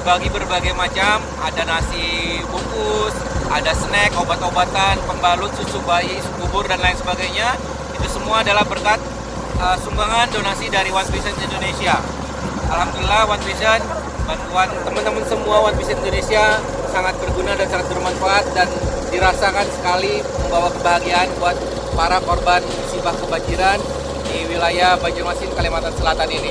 berbagi berbagai macam, ada nasi bungkus, ada snack, obat-obatan, pembalut, susu bayi, bubur dan lain sebagainya. Itu semua adalah berkat sumbangan donasi dari One Vision Indonesia. Alhamdulillah One Vision, bantuan teman-teman semua One Vision Indonesia sangat berguna dan sangat bermanfaat dan dirasakan sekali membawa kebahagiaan buat para korban musibah kebanjiran di wilayah Banjarmasin, Kalimantan Selatan ini.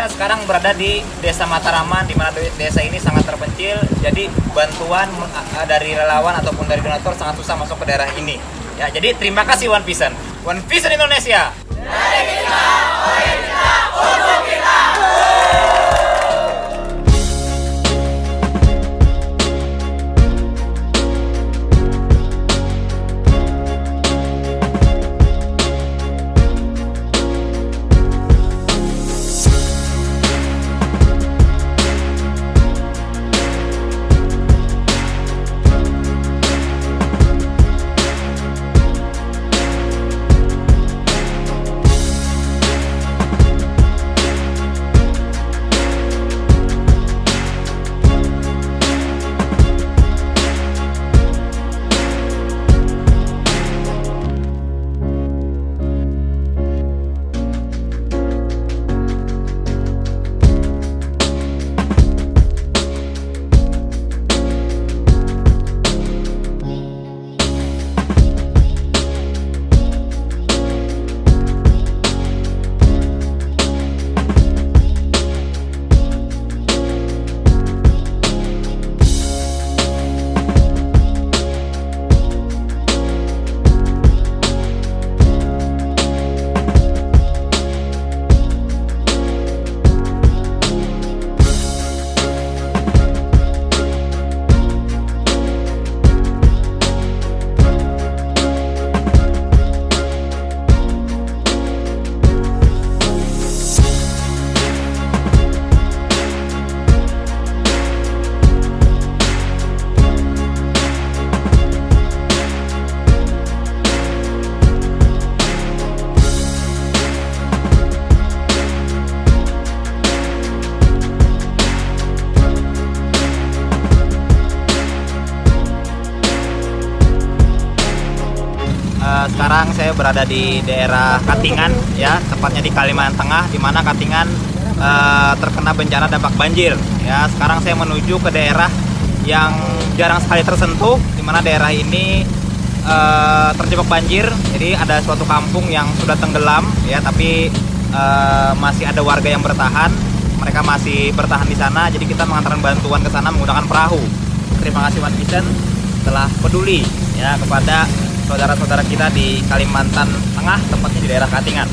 Sekarang berada di Desa Mataraman, di mana desa ini sangat terpencil, jadi bantuan dari relawan ataupun dari donatur sangat susah masuk ke daerah ini. Ya, jadi terima kasih One Vision. One Vision Indonesia. Dari kita, oleh kita, untuk kita. Sekarang saya berada di daerah Katingan, ya, tepatnya di Kalimantan Tengah, di mana Katingan terkena bencana dampak banjir. Ya, sekarang saya menuju ke daerah yang jarang sekali tersentuh, di mana daerah ini terjebak banjir. Jadi ada suatu kampung yang sudah tenggelam, ya, tapi masih ada warga yang bertahan. Mereka masih bertahan di sana. Jadi kita mengantarkan bantuan ke sana menggunakan perahu. Terima kasih One Vision telah peduli, ya, kepada saudara-saudara kita di Kalimantan Tengah, tepatnya di daerah Katingan.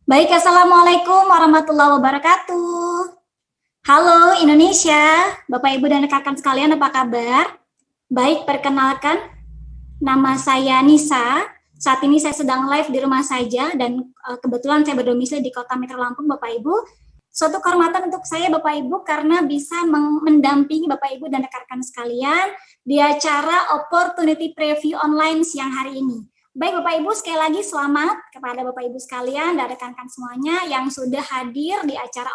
Baik, Assalamualaikum warahmatullahi wabarakatuh. Halo Indonesia, Bapak Ibu dan rekan sekalian, apa kabar? Baik, perkenalkan, nama saya Nisa. Saat ini saya sedang live di rumah saja dan kebetulan saya berdomisili di Kota Metro Lampung, Bapak Ibu. Suatu kehormatan untuk saya, Bapak Ibu, karena bisa mendampingi Bapak Ibu dan rekan sekalian di acara Opportunity Preview Online siang hari ini. Baik Bapak Ibu, sekali lagi selamat kepada Bapak Ibu sekalian dan rekan-rekan semuanya yang sudah hadir di acara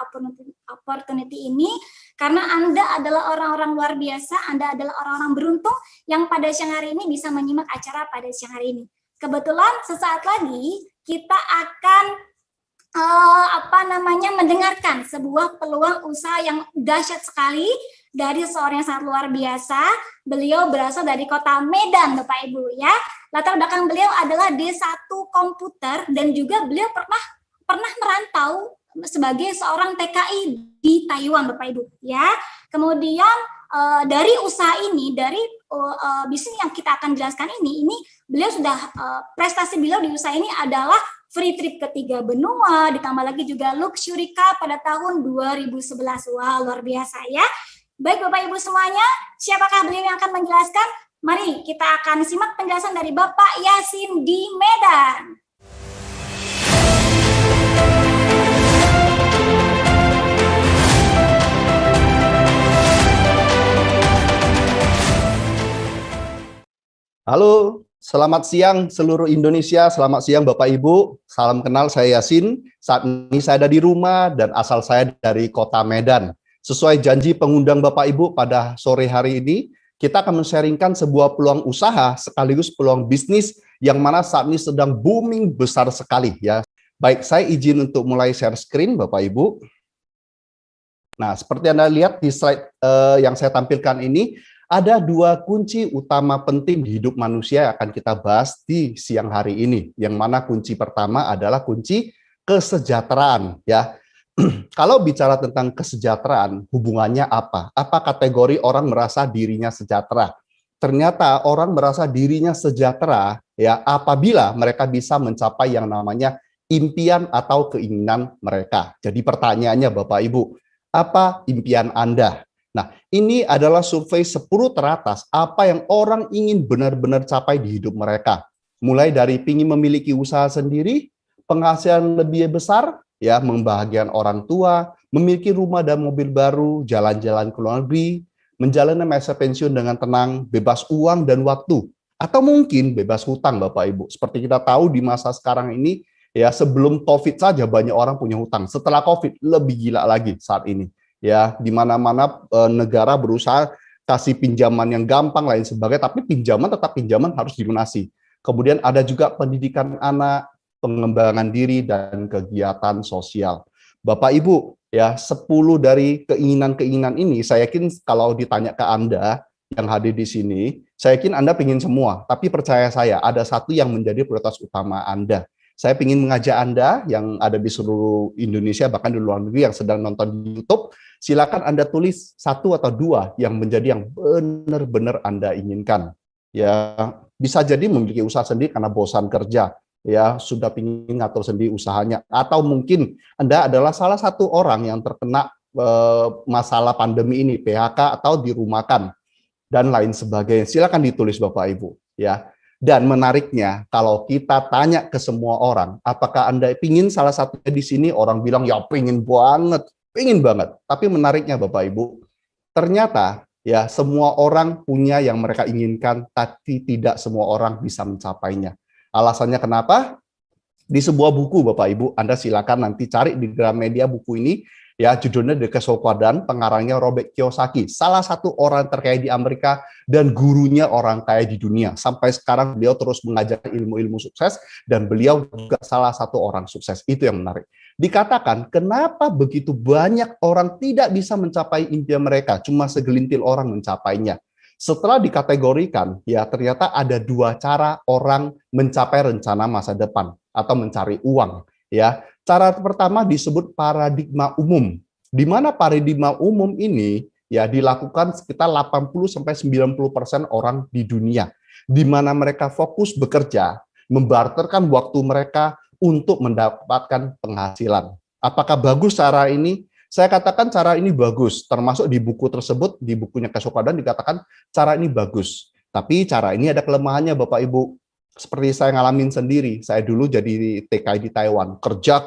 Opportunity ini, karena Anda adalah orang-orang luar biasa, Anda adalah orang-orang beruntung yang pada siang hari ini bisa menyimak acara pada siang hari ini. Kebetulan sesaat lagi kita akan mendengarkan sebuah peluang usaha yang dahsyat sekali dari seorang yang sangat luar biasa. Beliau berasal dari kota Medan, Bapak Ibu ya. Latar belakang beliau adalah D1 komputer dan juga beliau pernah merantau sebagai seorang TKI di Taiwan, Bapak Ibu ya. Kemudian dari usaha ini, dari bisnis yang kita akan jelaskan ini beliau sudah prestasi beliau di usaha ini adalah free trip ke 3 benua, ditambah lagi juga luxury car pada tahun 2011. Wah, luar biasa ya. Baik Bapak Ibu semuanya, siapakah beliau yang akan menjelaskan? Mari kita akan simak penjelasan dari Bapak Yasin di Medan. Halo, selamat siang seluruh Indonesia, selamat siang Bapak Ibu. Salam kenal, saya Yasin. Saat ini saya ada di rumah dan asal saya dari kota Medan. Sesuai janji pengundang Bapak Ibu pada sore hari ini, kita akan men-sharingkan sebuah peluang usaha sekaligus peluang bisnis yang mana saat ini sedang booming besar sekali ya. Baik, saya izin untuk mulai share screen Bapak Ibu. Nah, seperti Anda lihat di slide yang saya tampilkan ini, ada 2 kunci utama penting di hidup manusia yang akan kita bahas di siang hari ini. Yang mana kunci pertama adalah kunci kesejahteraan ya. Kalau bicara tentang kesejahteraan, hubungannya apa? Apa kategori orang merasa dirinya sejahtera? Ternyata orang merasa dirinya sejahtera ya apabila mereka bisa mencapai yang namanya impian atau keinginan mereka. Jadi pertanyaannya Bapak Ibu, apa impian Anda? Nah, ini adalah survei 10 teratas apa yang orang ingin benar-benar capai di hidup mereka. Mulai dari ingin memiliki usaha sendiri, penghasilan lebih besar, ya, membahagiakan orang tua, memiliki rumah dan mobil baru, jalan-jalan ke luar negeri, menjalani masa pensiun dengan tenang, bebas uang dan waktu, atau mungkin bebas hutang Bapak Ibu. Seperti kita tahu di masa sekarang ini, ya sebelum COVID saja banyak orang punya hutang. Setelah COVID lebih gila lagi saat ini. Ya, di mana-mana negara berusaha kasih pinjaman yang gampang lain sebagainya, tapi pinjaman tetap pinjaman harus dilunasi. Kemudian ada juga pendidikan anak, pengembangan diri dan kegiatan sosial. Bapak Ibu, ya 10 dari keinginan-keinginan ini saya yakin kalau ditanya ke Anda yang hadir di sini, saya yakin Anda ingin semua, tapi percaya saya ada satu yang menjadi prioritas utama Anda. Saya ingin mengajak Anda yang ada di seluruh Indonesia, bahkan di luar negeri yang sedang nonton di YouTube, silakan Anda tulis 1 atau 2 yang menjadi yang benar-benar Anda inginkan. Ya, bisa jadi memiliki usaha sendiri karena bosan kerja, ya sudah ingin ngatur sendiri usahanya, atau mungkin Anda adalah salah satu orang yang terkena masalah pandemi ini, PHK atau dirumahkan dan lain sebagainya. Silakan ditulis Bapak Ibu, ya. Dan menariknya, kalau kita tanya ke semua orang, apakah Anda ingin salah satunya di sini, orang bilang, ya pengen banget. Tapi menariknya Bapak Ibu, ternyata ya semua orang punya yang mereka inginkan, tapi tidak semua orang bisa mencapainya. Alasannya kenapa? Di sebuah buku Bapak Ibu, Anda silakan nanti cari di Gramedia buku ini, ya judulnya The Kesopadan, pengarangnya Robert Kiyosaki, salah satu orang terkaya di Amerika dan gurunya orang kaya di dunia. Sampai sekarang beliau terus mengajar ilmu-ilmu sukses dan beliau juga salah satu orang sukses. Itu yang menarik. Dikatakan kenapa begitu banyak orang tidak bisa mencapai impian mereka, cuma segelintir orang mencapainya. Setelah dikategorikan, ya ternyata ada 2 cara orang mencapai rencana masa depan atau mencari uang. Ya, cara pertama disebut paradigma umum, di mana paradigma umum ini ya dilakukan sekitar 80-90% orang di dunia, di mana mereka fokus bekerja, membarterkan waktu mereka, untuk mendapatkan penghasilan. Apakah bagus cara ini? Saya katakan cara ini bagus, termasuk di buku tersebut, di bukunya Kesopadan dikatakan cara ini bagus. Tapi cara ini ada kelemahannya Bapak Ibu. Seperti saya ngalamin sendiri, saya dulu jadi TKI di Taiwan, kerja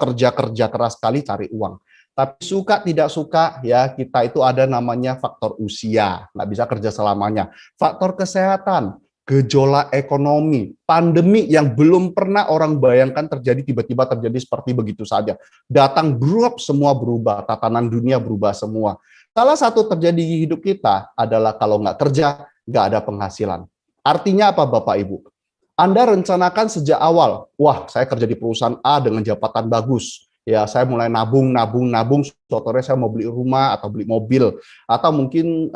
keras sekali cari uang. Tapi suka tidak suka, ya kita itu ada namanya faktor usia, nggak bisa kerja selamanya. Faktor kesehatan, gejolak ekonomi, pandemi yang belum pernah orang bayangkan terjadi, tiba-tiba terjadi seperti begitu saja. Datang drop, semua berubah, tatanan dunia berubah semua. Salah satu terjadi di hidup kita adalah kalau nggak kerja, nggak ada penghasilan. Artinya apa Bapak Ibu? Anda rencanakan sejak awal, wah saya kerja di perusahaan A dengan jabatan bagus, ya saya mulai nabung, suatu saya mau beli rumah atau beli mobil, atau mungkin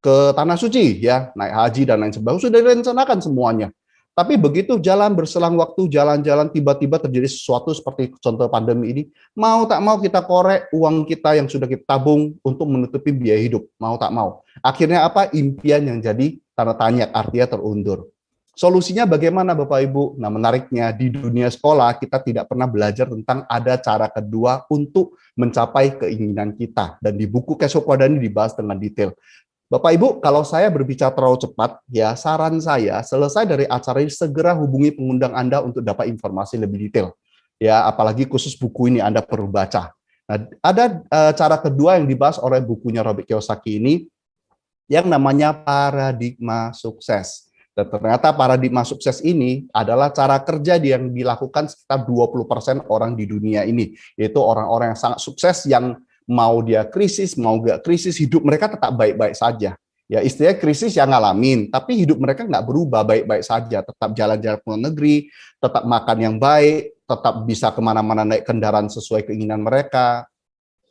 ke Tanah Suci, ya naik haji dan lain sebagainya, sudah direncanakan semuanya. Tapi begitu jalan berselang waktu, jalan-jalan tiba-tiba terjadi sesuatu seperti contoh pandemi ini, mau tak mau kita korek uang kita yang sudah kita tabung untuk menutupi biaya hidup, mau tak mau. Akhirnya apa? Impian yang jadi tanda tanya, artinya terundur. Solusinya bagaimana Bapak Ibu? Nah menariknya di dunia sekolah kita tidak pernah belajar tentang ada cara kedua untuk mencapai keinginan kita. Dan di buku Kesopadan ini dibahas dengan detail. Bapak Ibu, kalau saya berbicara terlalu cepat, ya saran saya selesai dari acara ini segera hubungi pengundang Anda untuk dapat informasi lebih detail. Ya, apalagi khusus buku ini Anda perlu baca. Nah, ada cara kedua yang dibahas oleh bukunya Robert Kiyosaki ini yang namanya paradigma sukses. Dan ternyata paradigma sukses ini adalah cara kerja yang dilakukan sekitar 20% orang di dunia ini, yaitu orang-orang yang sangat sukses yang mau dia krisis, mau nggak krisis, hidup mereka tetap baik-baik saja. Ya istilahnya krisis yang ngalamin, tapi hidup mereka nggak berubah, baik-baik saja. Tetap jalan-jalan ke luar negeri, tetap makan yang baik, tetap bisa kemana-mana naik kendaraan sesuai keinginan mereka.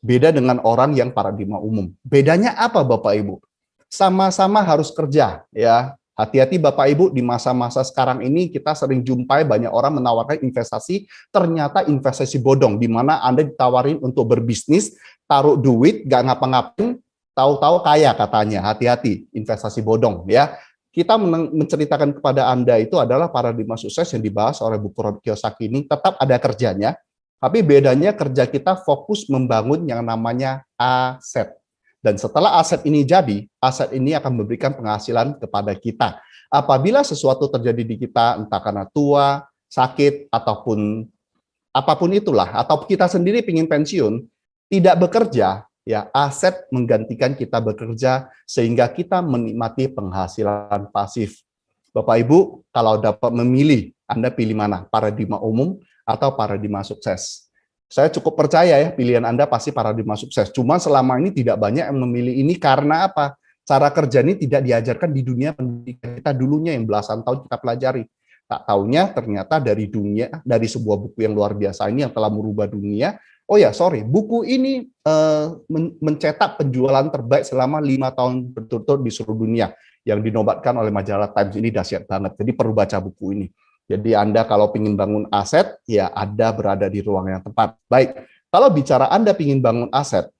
Beda dengan orang yang paradigma umum. Bedanya apa Bapak Ibu? Sama-sama harus kerja, ya. Hati-hati Bapak Ibu, di masa-masa sekarang ini kita sering jumpai banyak orang menawarkan investasi, ternyata investasi bodong, di mana Anda ditawarin untuk berbisnis, taruh duit, gak ngapa-ngapain, tahu-tahu kaya katanya. Hati-hati, investasi bodong ya. Kita menceritakan kepada Anda itu adalah paradigma sukses yang dibahas oleh buku Robert Kiyosaki ini, tetap ada kerjanya, tapi bedanya kerja kita fokus membangun yang namanya aset. Dan setelah aset ini jadi, aset ini akan memberikan penghasilan kepada kita. Apabila sesuatu terjadi di kita, entah karena tua, sakit, ataupun apapun itulah, atau kita sendiri ingin pensiun, tidak bekerja, ya aset menggantikan kita bekerja sehingga kita menikmati penghasilan pasif. Bapak Ibu, kalau dapat memilih, Anda pilih mana? Paradigma umum atau paradigma sukses? Saya cukup percaya ya pilihan Anda pasti paradigma sukses. Cuma selama ini tidak banyak yang memilih ini karena apa? Cara kerja ini tidak diajarkan di dunia pendidikan kita dulunya yang belasan tahun kita pelajari. Tak taunya ternyata dari dunia, dari sebuah buku yang luar biasa ini yang telah merubah dunia. Oh ya, sorry, buku ini mencetak penjualan terbaik selama 5 tahun berturut-turut di seluruh dunia. Yang dinobatkan oleh majalah Times ini dahsyat banget. Jadi perlu baca buku ini. Jadi Anda kalau ingin bangun aset, ya Anda berada di ruang yang tepat. Baik, kalau bicara Anda ingin bangun aset,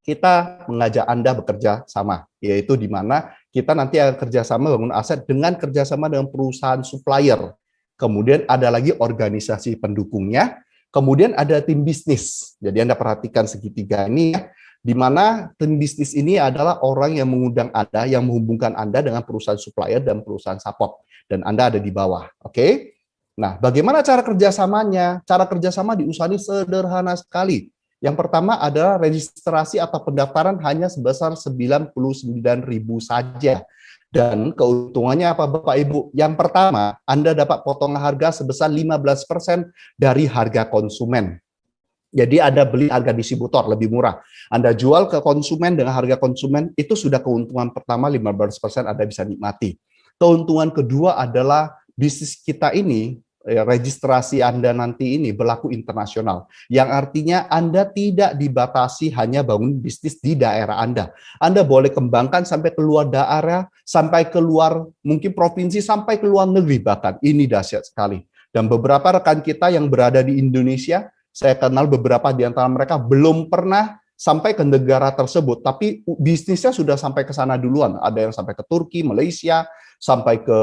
kita mengajak Anda bekerja sama, yaitu di mana kita nanti akan kerjasama bangun aset dengan kerjasama dengan perusahaan supplier. Kemudian ada lagi organisasi pendukungnya, kemudian ada tim bisnis. Jadi Anda perhatikan segitiga ini ya, di mana tim bisnis ini adalah orang yang mengundang Anda, yang menghubungkan Anda dengan perusahaan supplier dan perusahaan support. Dan Anda ada di bawah, oke? Nah, bagaimana cara kerjasamanya? Cara kerjasama diusahakan sederhana sekali. Yang pertama adalah registrasi atau pendaftaran hanya sebesar 99.000 saja. Dan keuntungannya apa Bapak Ibu? Yang pertama, Anda dapat potongan harga sebesar 15% dari harga konsumen. Jadi Anda beli harga distributor lebih murah. Anda jual ke konsumen dengan harga konsumen, itu sudah keuntungan pertama 15% Anda bisa nikmati. Keuntungan kedua adalah bisnis kita ini, registrasi Anda nanti ini berlaku internasional. Yang artinya Anda tidak dibatasi hanya bangun bisnis di daerah Anda. Anda boleh kembangkan sampai keluar daerah, sampai keluar mungkin provinsi, sampai ke luar negeri bahkan. Ini dahsyat sekali. Dan beberapa rekan kita yang berada di Indonesia, saya kenal beberapa di antara mereka belum pernah sampai ke negara tersebut, tapi bisnisnya sudah sampai ke sana duluan. Ada yang sampai ke Turki, Malaysia, sampai ke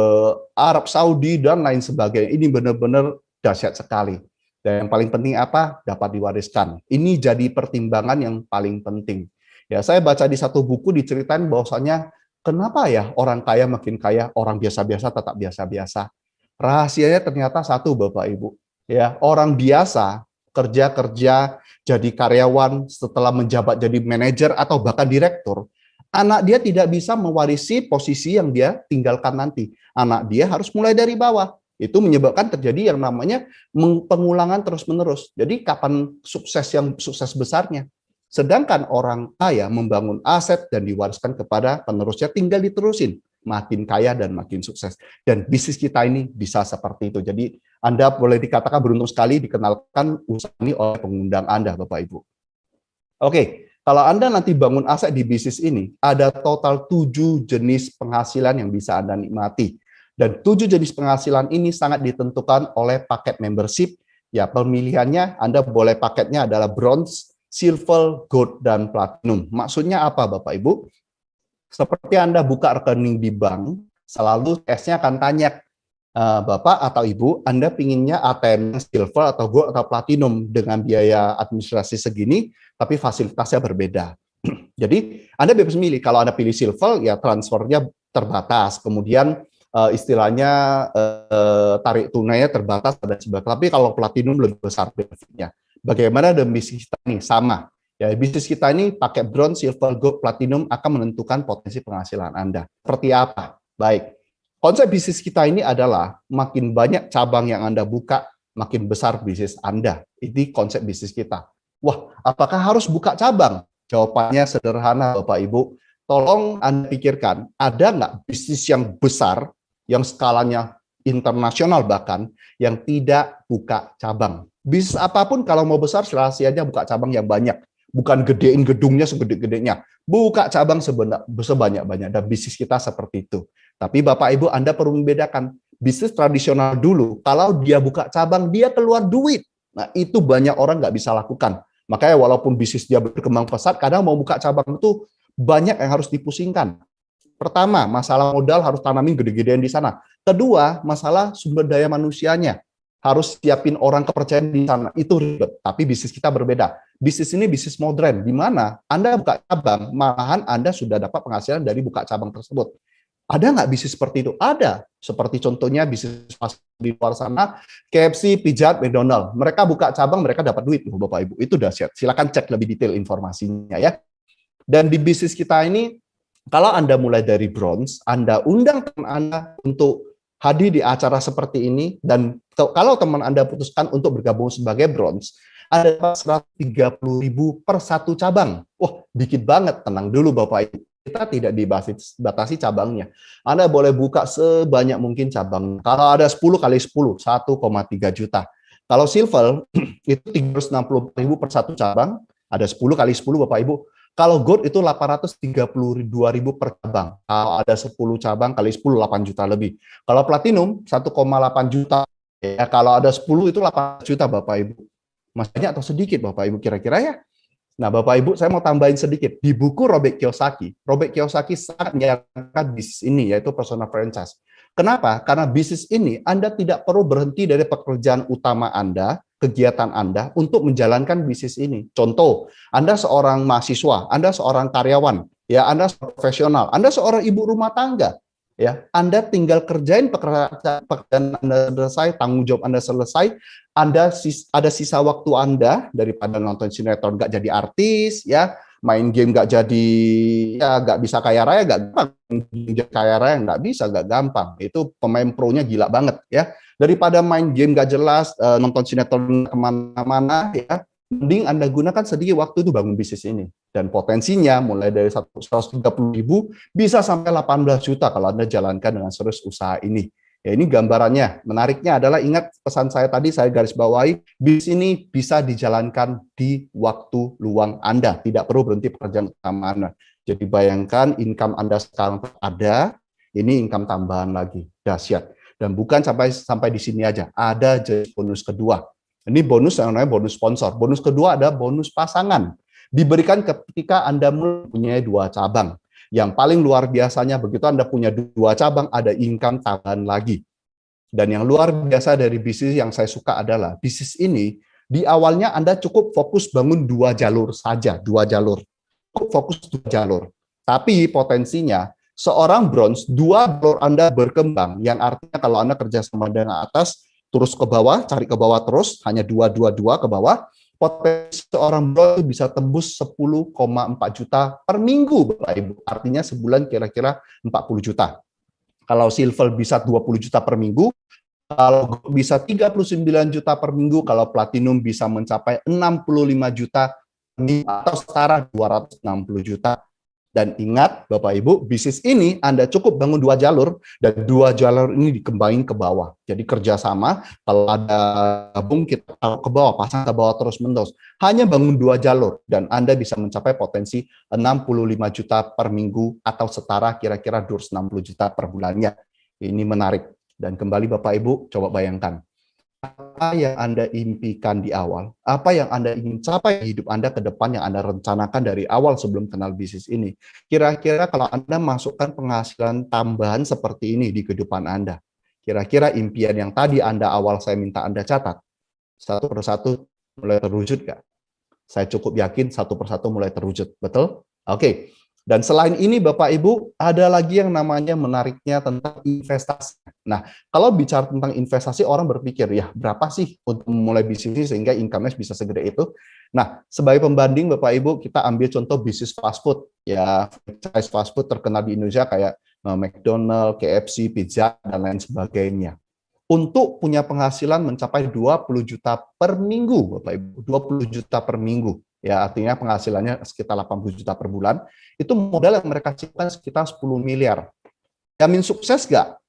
Arab Saudi, dan lain sebagainya. Ini benar-benar dahsyat sekali. Dan yang paling penting apa? Dapat diwariskan. Ini jadi pertimbangan yang paling penting. Ya, saya baca di satu buku diceritain bahwasanya kenapa ya orang kaya makin kaya, orang biasa-biasa tetap biasa-biasa. Rahasianya ternyata satu, Bapak Ibu. Ya, orang biasa kerja-kerja jadi karyawan setelah menjabat jadi manajer atau bahkan direktur, anak dia tidak bisa mewarisi posisi yang dia tinggalkan nanti. Anak dia harus mulai dari bawah. Itu menyebabkan terjadi yang namanya pengulangan terus-menerus. Jadi kapan yang sukses besarnya? Sedangkan orang kaya membangun aset dan diwariskan kepada penerusnya, tinggal diterusin. Makin kaya dan makin sukses. Dan bisnis kita ini bisa seperti itu. Jadi Anda boleh dikatakan beruntung sekali dikenalkan usaha ini oleh pengundang Anda, Bapak Ibu. Oke, kalau Anda nanti bangun aset di bisnis ini, ada total 7 jenis penghasilan yang bisa Anda nikmati. Dan 7 jenis penghasilan ini sangat ditentukan oleh paket membership. Ya, pemilihannya Anda boleh paketnya adalah bronze, silver, gold, dan platinum. Maksudnya apa, Bapak Ibu? Seperti Anda buka rekening di bank, selalu S-nya akan tanya, Bapak atau Ibu, Anda pinginnya ATM silver atau gold atau platinum dengan biaya administrasi segini, tapi fasilitasnya berbeda. Jadi Anda bebas milih. Kalau Anda pilih silver, ya transfernya terbatas. Kemudian istilahnya tarik tunainya terbatas dan sebagainya. Tapi kalau platinum lebih besar benefitnya. Bagaimana dengan bisnis kita ini? Sama. Ya, bisnis kita ini pakai bronze, silver, gold, platinum akan menentukan potensi penghasilan Anda. Seperti apa? Baik. Konsep bisnis kita ini adalah makin banyak cabang yang Anda buka, makin besar bisnis Anda. Ini konsep bisnis kita. Wah, apakah harus buka cabang? Jawabannya sederhana, Bapak Ibu. Tolong Anda pikirkan, ada nggak bisnis yang besar, yang skalanya internasional bahkan, yang tidak buka cabang? Bisnis apapun kalau mau besar, rahasianya buka cabang yang banyak. Bukan gedein gedungnya segede-gedenya. Buka cabang sebanyak-banyak. Dan bisnis kita seperti itu. Tapi Bapak Ibu, Anda perlu membedakan. Bisnis tradisional dulu, kalau dia buka cabang, dia keluar duit. Nah, itu banyak orang nggak bisa lakukan. Makanya walaupun bisnis dia berkembang pesat, kadang mau buka cabang itu banyak yang harus dipusingkan. Pertama, masalah modal harus tanamin gede-gedean di sana. Kedua, masalah sumber daya manusianya. Harus siapin orang kepercayaan di sana. Itu ribet. Tapi bisnis kita berbeda. Bisnis ini bisnis modern, di mana Anda buka cabang, malahan Anda sudah dapat penghasilan dari buka cabang tersebut. Ada nggak bisnis seperti itu? Ada. Seperti contohnya bisnis di luar sana, KFC, Pizza Hut, McDonald. Mereka buka cabang, mereka dapat duit, Bapak Ibu. Itu dahsyat. Silakan cek lebih detail informasinya ya. Dan di bisnis kita ini, kalau Anda mulai dari bronze, Anda undang teman Anda untuk hadir di acara seperti ini, dan kalau teman Anda putuskan untuk bergabung sebagai bronze, ada 130.000 per satu cabang. Wah, dikit banget. Tenang dulu Bapak Ibu. Kita tidak dibatasi cabangnya. Anda boleh buka sebanyak mungkin cabang. Kalau ada 10 kali 10, 1,3 juta. Kalau silver, itu 360.000 per satu cabang. Ada 10 kali 10 Bapak Ibu. Kalau gold itu 832.000 per cabang. Kalau ada 10 cabang kali 10, 8 juta lebih. Kalau platinum, 1,8 juta. Ya, kalau ada 10 itu 8 juta Bapak Ibu. Masih banyak atau sedikit Bapak Ibu kira-kira ya? Nah Bapak Ibu, saya mau tambahin sedikit. Di buku Robert Kiyosaki sangat menyarankan bisnis ini, yaitu personal franchise. Kenapa? Karena bisnis ini Anda tidak perlu berhenti dari pekerjaan utama Anda, kegiatan Anda, untuk menjalankan bisnis ini. Contoh, Anda seorang mahasiswa, Anda seorang karyawan, ya Anda profesional, Anda seorang ibu rumah tangga. Ya, Anda tinggal kerjain pekerjaan Anda selesai, tanggung jawab Anda selesai, Anda ada sisa waktu Anda daripada nonton sinetron nggak jadi artis, ya main game nggak jadi, ya nggak bisa kaya raya, nggak gampang. Kaya raya nggak bisa, nggak gampang. Itu pemain pro-nya gila banget, ya. Daripada main game nggak jelas, nonton sinetron kemana-mana, ya. Mending Anda gunakan sedikit waktu itu bangun bisnis ini. Dan potensinya mulai dari 130.000 bisa sampai 18 juta kalau Anda jalankan dengan serius usaha ini. Ya, ini gambarannya. Menariknya adalah ingat pesan saya tadi, saya garis bawahi, bisnis ini bisa dijalankan di waktu luang Anda. Tidak perlu berhenti pekerjaan utama Anda. Jadi bayangkan income Anda sekarang ada, ini income tambahan lagi. Dahsyat. Dan bukan sampai di sini aja. Ada bonus kedua. Ini bonus yang namanya bonus sponsor. Bonus kedua ada bonus pasangan. Diberikan ketika Anda mempunyai 2 cabang. Yang paling luar biasanya begitu Anda punya 2 cabang, ada income tambahan lagi. Dan yang luar biasa dari bisnis yang saya suka adalah bisnis ini di awalnya Anda cukup fokus bangun 2 jalur saja, 2 jalur. Cukup fokus 2 jalur. Tapi potensinya seorang bronze, 2 jalur Anda berkembang, yang artinya kalau Anda kerja sama dengan atas, terus ke bawah, cari ke bawah terus, hanya 2 ke bawah, potensi seorang bronze bisa tembus 10,4 juta per minggu, Bapak Ibu. Artinya sebulan kira-kira 40 juta. Kalau silver bisa 20 juta per minggu, kalau bisa 39 juta per minggu, kalau platinum bisa mencapai 65 juta atau setara 260 juta. Dan ingat Bapak Ibu, bisnis ini Anda cukup bangun 2 jalur, dan 2 jalur ini dikembangin ke bawah. Jadi kerjasama, kalau ada gabung kita taruh ke bawah, pasang ke bawah terus-menerus. Hanya bangun 2 jalur, dan Anda bisa mencapai potensi 65 juta per minggu atau setara kira-kira 260 juta per bulannya. Ini menarik. Dan kembali Bapak Ibu, coba bayangkan. Apa yang Anda impikan di awal, apa yang Anda ingin capai di hidup Anda ke depan yang Anda rencanakan dari awal sebelum kenal bisnis ini. Kira-kira kalau Anda masukkan penghasilan tambahan seperti ini di kehidupan Anda, kira-kira impian yang tadi Anda awal saya minta Anda catat, satu persatu mulai terwujud nggak? Saya cukup yakin satu persatu mulai terwujud, betul? Oke. Dan selain ini Bapak Ibu, ada lagi yang namanya menariknya tentang investasi. Nah, kalau bicara tentang investasi, orang berpikir, ya berapa sih untuk memulai bisnis sehingga income-nya bisa segede itu? Nah, sebagai pembanding Bapak Ibu, kita ambil contoh bisnis fast food. Ya, franchise fast food terkenal di Indonesia kayak McDonald, KFC, Pizza, dan lain sebagainya. Untuk punya penghasilan mencapai 20 juta per minggu, Bapak Ibu, 20 juta per minggu. Ya, artinya penghasilannya sekitar 80 juta per bulan, itu modal yang mereka ciptakan sekitar 10 miliar. Jamin sukses nggak?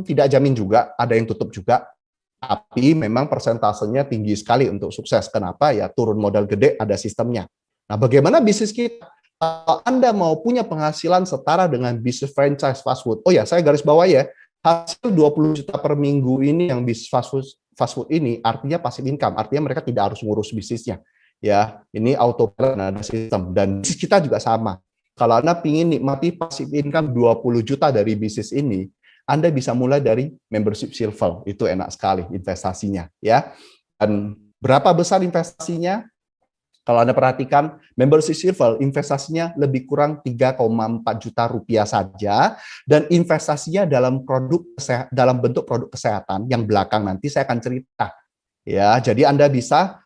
Tidak jamin juga, ada yang tutup juga, tapi memang persentasenya tinggi sekali untuk sukses. Kenapa? Ya turun modal gede, ada sistemnya. Nah, bagaimana bisnis kita? Kalau Anda mau punya penghasilan setara dengan bisnis franchise fast food, oh ya, saya garis bawah ya, hasil 20 juta per minggu ini yang bisnis fast food ini artinya passive income, artinya mereka tidak harus ngurus bisnisnya. Ya, ini autopilot, ada sistem, dan bisnis kita juga sama. Kalau Anda ingin nikmati passive income 20 juta dari bisnis ini, Anda bisa mulai dari membership silver, itu enak sekali investasinya, ya. Dan berapa besar investasinya? Kalau Anda perhatikan, membership silver investasinya lebih kurang 3,4 juta rupiah saja, dan investasinya dalam dalam bentuk produk kesehatan yang belakang nanti saya akan cerita. Ya, jadi Anda bisa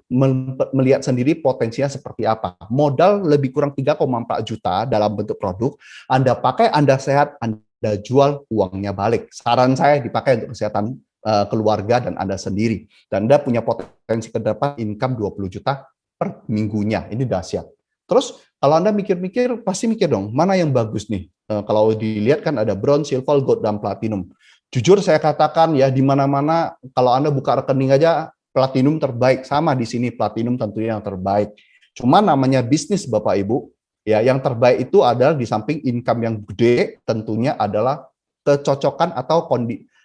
melihat sendiri potensinya seperti apa. Modal lebih kurang 3,4 juta dalam bentuk produk, Anda pakai, Anda sehat, Anda jual, uangnya balik. Saran saya dipakai untuk kesehatan keluarga dan Anda sendiri. Dan Anda punya potensi ke depan income 20 juta per minggunya. Ini dahsyat. Terus kalau Anda mikir-mikir, pasti mikir dong, mana yang bagus nih? Kalau dilihat kan ada bronze, silver, gold, dan platinum. Jujur saya katakan ya, di mana-mana kalau Anda buka rekening aja, platinum terbaik, sama di sini platinum tentunya yang terbaik. Cuma namanya bisnis Bapak Ibu, ya yang terbaik itu adalah di samping income yang gede, tentunya adalah kecocokan atau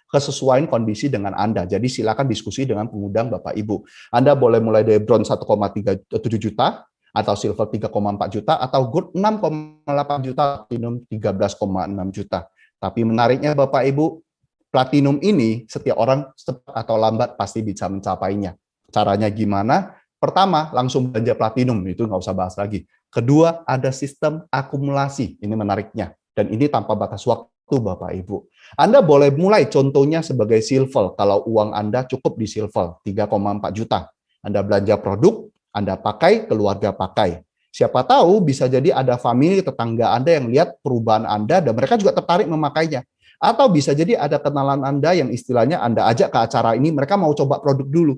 kesesuaian kondisi dengan Anda. Jadi silakan diskusi dengan pengundang Bapak Ibu. Anda boleh mulai dari bronze 1,7 juta, atau silver 3,4 juta, atau gold 6,8 juta, platinum 13,6 juta. Tapi menariknya Bapak Ibu, platinum ini setiap orang cepat atau lambat pasti bisa mencapainya. Caranya gimana? Pertama, langsung belanja platinum, itu nggak usah bahas lagi. Kedua, ada sistem akumulasi, ini menariknya. Dan ini tanpa batas waktu Bapak Ibu. Anda boleh mulai contohnya sebagai silver, kalau uang Anda cukup di silver, 3,4 juta. Anda belanja produk, Anda pakai, keluarga pakai. Siapa tahu bisa jadi ada family, tetangga Anda yang lihat perubahan Anda, dan mereka juga tertarik memakainya. Atau bisa jadi ada kenalan Anda yang istilahnya Anda ajak ke acara ini, mereka mau coba produk dulu.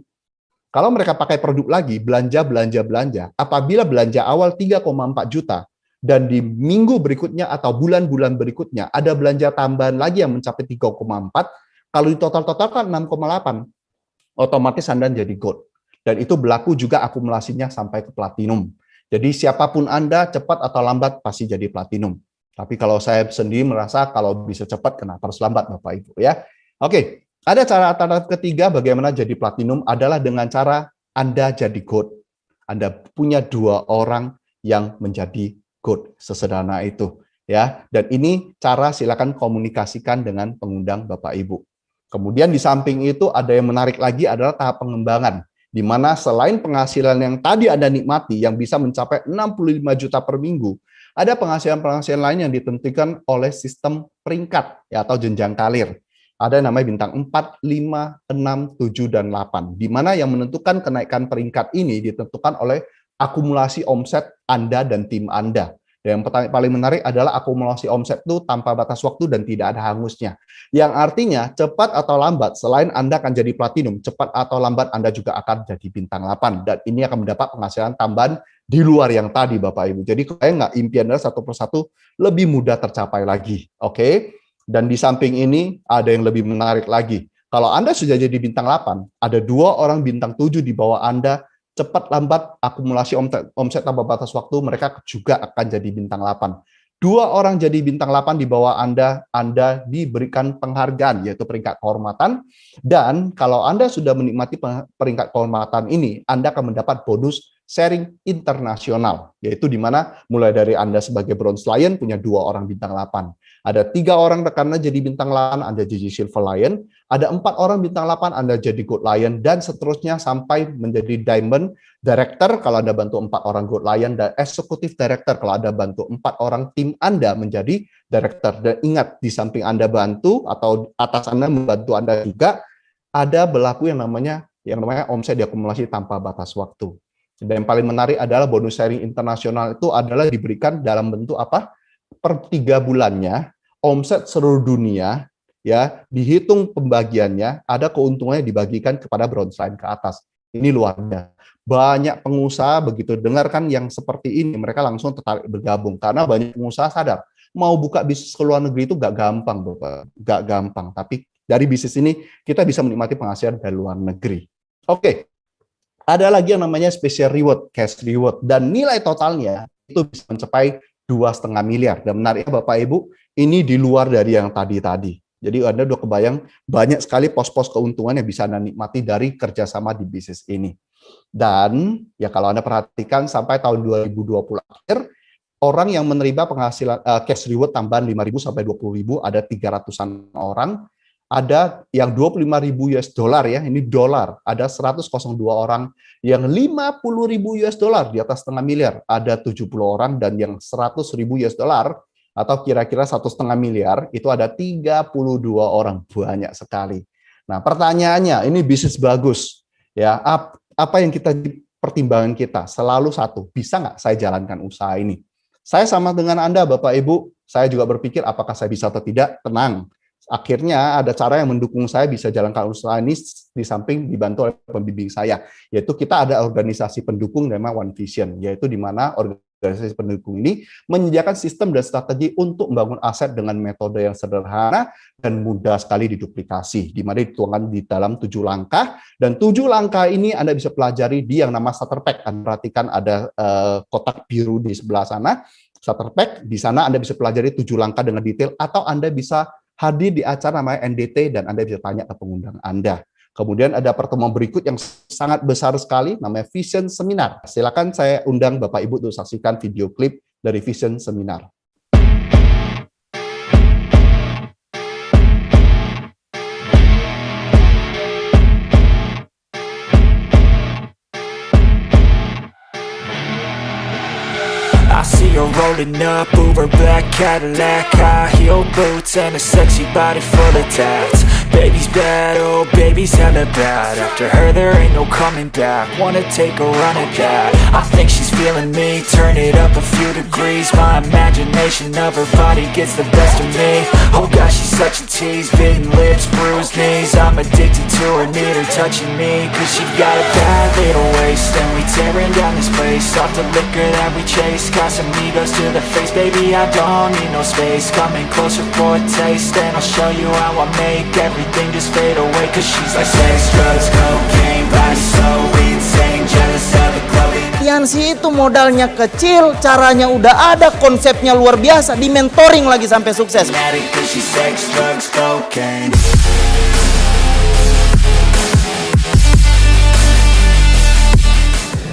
Kalau mereka pakai produk lagi, belanja. Apabila belanja awal 3,4 juta, dan di minggu berikutnya atau bulan-bulan berikutnya, ada belanja tambahan lagi yang mencapai 3,4, kalau ditotal-totalkan 6,8, otomatis Anda jadi gold. Dan itu berlaku juga akumulasinya sampai ke platinum. Jadi siapapun Anda, cepat atau lambat, pasti jadi platinum. Tapi kalau saya sendiri merasa kalau bisa cepat, kenapa harus lambat Bapak Ibu ya? Oke, ada cara alternatif ketiga bagaimana jadi platinum adalah dengan cara Anda jadi gold. Anda punya 2 orang yang menjadi gold, sesederhana itu ya. Dan ini cara silakan komunikasikan dengan pengundang Bapak Ibu. Kemudian di samping itu ada yang menarik lagi adalah tahap pengembangan, di mana selain penghasilan yang tadi Anda nikmati yang bisa mencapai 65 juta per minggu, ada penghasilan-penghasilan lain yang ditentukan oleh sistem peringkat ya, atau jenjang karir. Ada yang namanya bintang 4, 5, 6, 7, dan 8. Di mana yang menentukan kenaikan peringkat ini ditentukan oleh akumulasi omset Anda dan tim Anda. Dan yang paling menarik adalah akumulasi omset itu tanpa batas waktu dan tidak ada hangusnya. Yang artinya cepat atau lambat, selain Anda akan jadi platinum, cepat atau lambat Anda juga akan jadi bintang 8. Dan ini akan mendapat penghasilan tambahan di luar yang tadi Bapak Ibu. Jadi kalau nggak impian Anda satu persatu lebih mudah tercapai lagi. Oke? Dan di samping ini ada yang lebih menarik lagi. Kalau Anda sudah jadi bintang 8, ada 2 orang bintang 7 di bawah Anda, cepat lambat akumulasi omset tanpa batas waktu, mereka juga akan jadi bintang 8. 2 orang jadi bintang 8 di bawah Anda diberikan penghargaan, yaitu peringkat kehormatan. Dan kalau Anda sudah menikmati peringkat kehormatan ini, Anda akan mendapat bonus sharing internasional, yaitu di mana mulai dari Anda sebagai Bronze Lion punya 2 orang bintang 8. Ada 3 orang rekan Anda jadi bintang 8, Anda jadi Silver Lion. Ada 4 orang bintang 8, Anda jadi Gold Lion, dan seterusnya sampai menjadi Diamond Director kalau Anda bantu 4 orang Gold Lion, dan Executive Director kalau Anda bantu 4 orang tim Anda menjadi Director. Dan ingat, di samping Anda bantu atau atas Anda membantu Anda juga, ada berlaku yang namanya omset diakumulasi tanpa batas waktu. Dan yang paling menarik adalah bonus sharing internasional itu adalah diberikan dalam bentuk apa? Per 3 bulannya, omset seluruh dunia, ya dihitung pembagiannya, ada keuntungannya dibagikan kepada Bronze Lion ke atas. Ini luar biasa. Banyak pengusaha begitu dengarkan yang seperti ini, mereka langsung tertarik bergabung. Karena banyak pengusaha sadar, mau buka bisnis ke luar negeri itu gak gampang, Bapak. Gak gampang. Tapi dari bisnis ini, kita bisa menikmati penghasilan dari luar negeri. Oke. Ada lagi yang namanya special reward, cash reward, dan nilai totalnya itu bisa mencapai 2,5 miliar. Dan menariknya Bapak Ibu, ini di luar dari yang tadi. Jadi Anda udah kebayang banyak sekali pos-pos keuntungan yang bisa Anda nikmati dari kerjasama di bisnis ini. Dan ya kalau Anda perhatikan sampai tahun 2020 akhir, orang yang menerima penghasilan cash reward tambahan 5.000 sampai 20.000 ada 300-an orang. Ada yang 25.000 US dollar ya, ini dolar. Ada 102 orang, yang 50.000 US dollar di atas setengah miliar. Ada 70 orang, dan yang 100.000 US dollar atau kira-kira 1,5 miliar itu ada 32 orang, banyak sekali. Nah, pertanyaannya, ini bisnis bagus ya. Apa yang kita pertimbangan kita? Selalu satu, bisa nggak saya jalankan usaha ini? Saya sama dengan Anda, Bapak Ibu, saya juga berpikir apakah saya bisa atau tidak. Tenang. Akhirnya ada cara yang mendukung saya bisa jalankan usaha ini di samping dibantu oleh pembimbing saya, yaitu kita ada organisasi pendukung namanya One Vision, yaitu di mana organisasi pendukung ini menyediakan sistem dan strategi untuk membangun aset dengan metode yang sederhana dan mudah sekali diduplikasi, di mana dituangkan di dalam 7 langkah, dan 7 langkah ini Anda bisa pelajari di yang nama starter pack. Anda perhatikan ada kotak biru di sebelah sana, starter pack, di sana Anda bisa pelajari 7 langkah dengan detail, atau Anda bisa hadir di acara namanya NDT dan Anda bisa tanya ke pengundang Anda. Kemudian ada pertemuan berikut yang sangat besar sekali namanya Vision Seminar. Silakan saya undang Bapak Ibu untuk saksikan video klip dari Vision Seminar. I see her rolling up, Uber black Cadillac, high heel boots and a sexy body full of tats. Baby's bad, oh baby's hella bad. After her there ain't no coming back. Wanna take a run at that. I think she's feeling me, turn it up a few degrees. My imagination of her body gets the best of me. Oh gosh, she's such a tease, bitten lips, bruised knees. I'm addicted to her, need her touching me, cause she got a bad little waist. And we tearing down this place, off the liquor that we chase. Casamigos to the face, baby, I don't need no space. Coming closer for a taste, and I'll show you how I make everything just fade away. Cause she's like sex, drugs, cocaine, body so insane, jealous of the glowing. Yansi itu modalnya kecil, caranya udah ada, konsepnya luar biasa, di mentoring lagi sampai sukses. Cause she's sex, drugs, cocaine.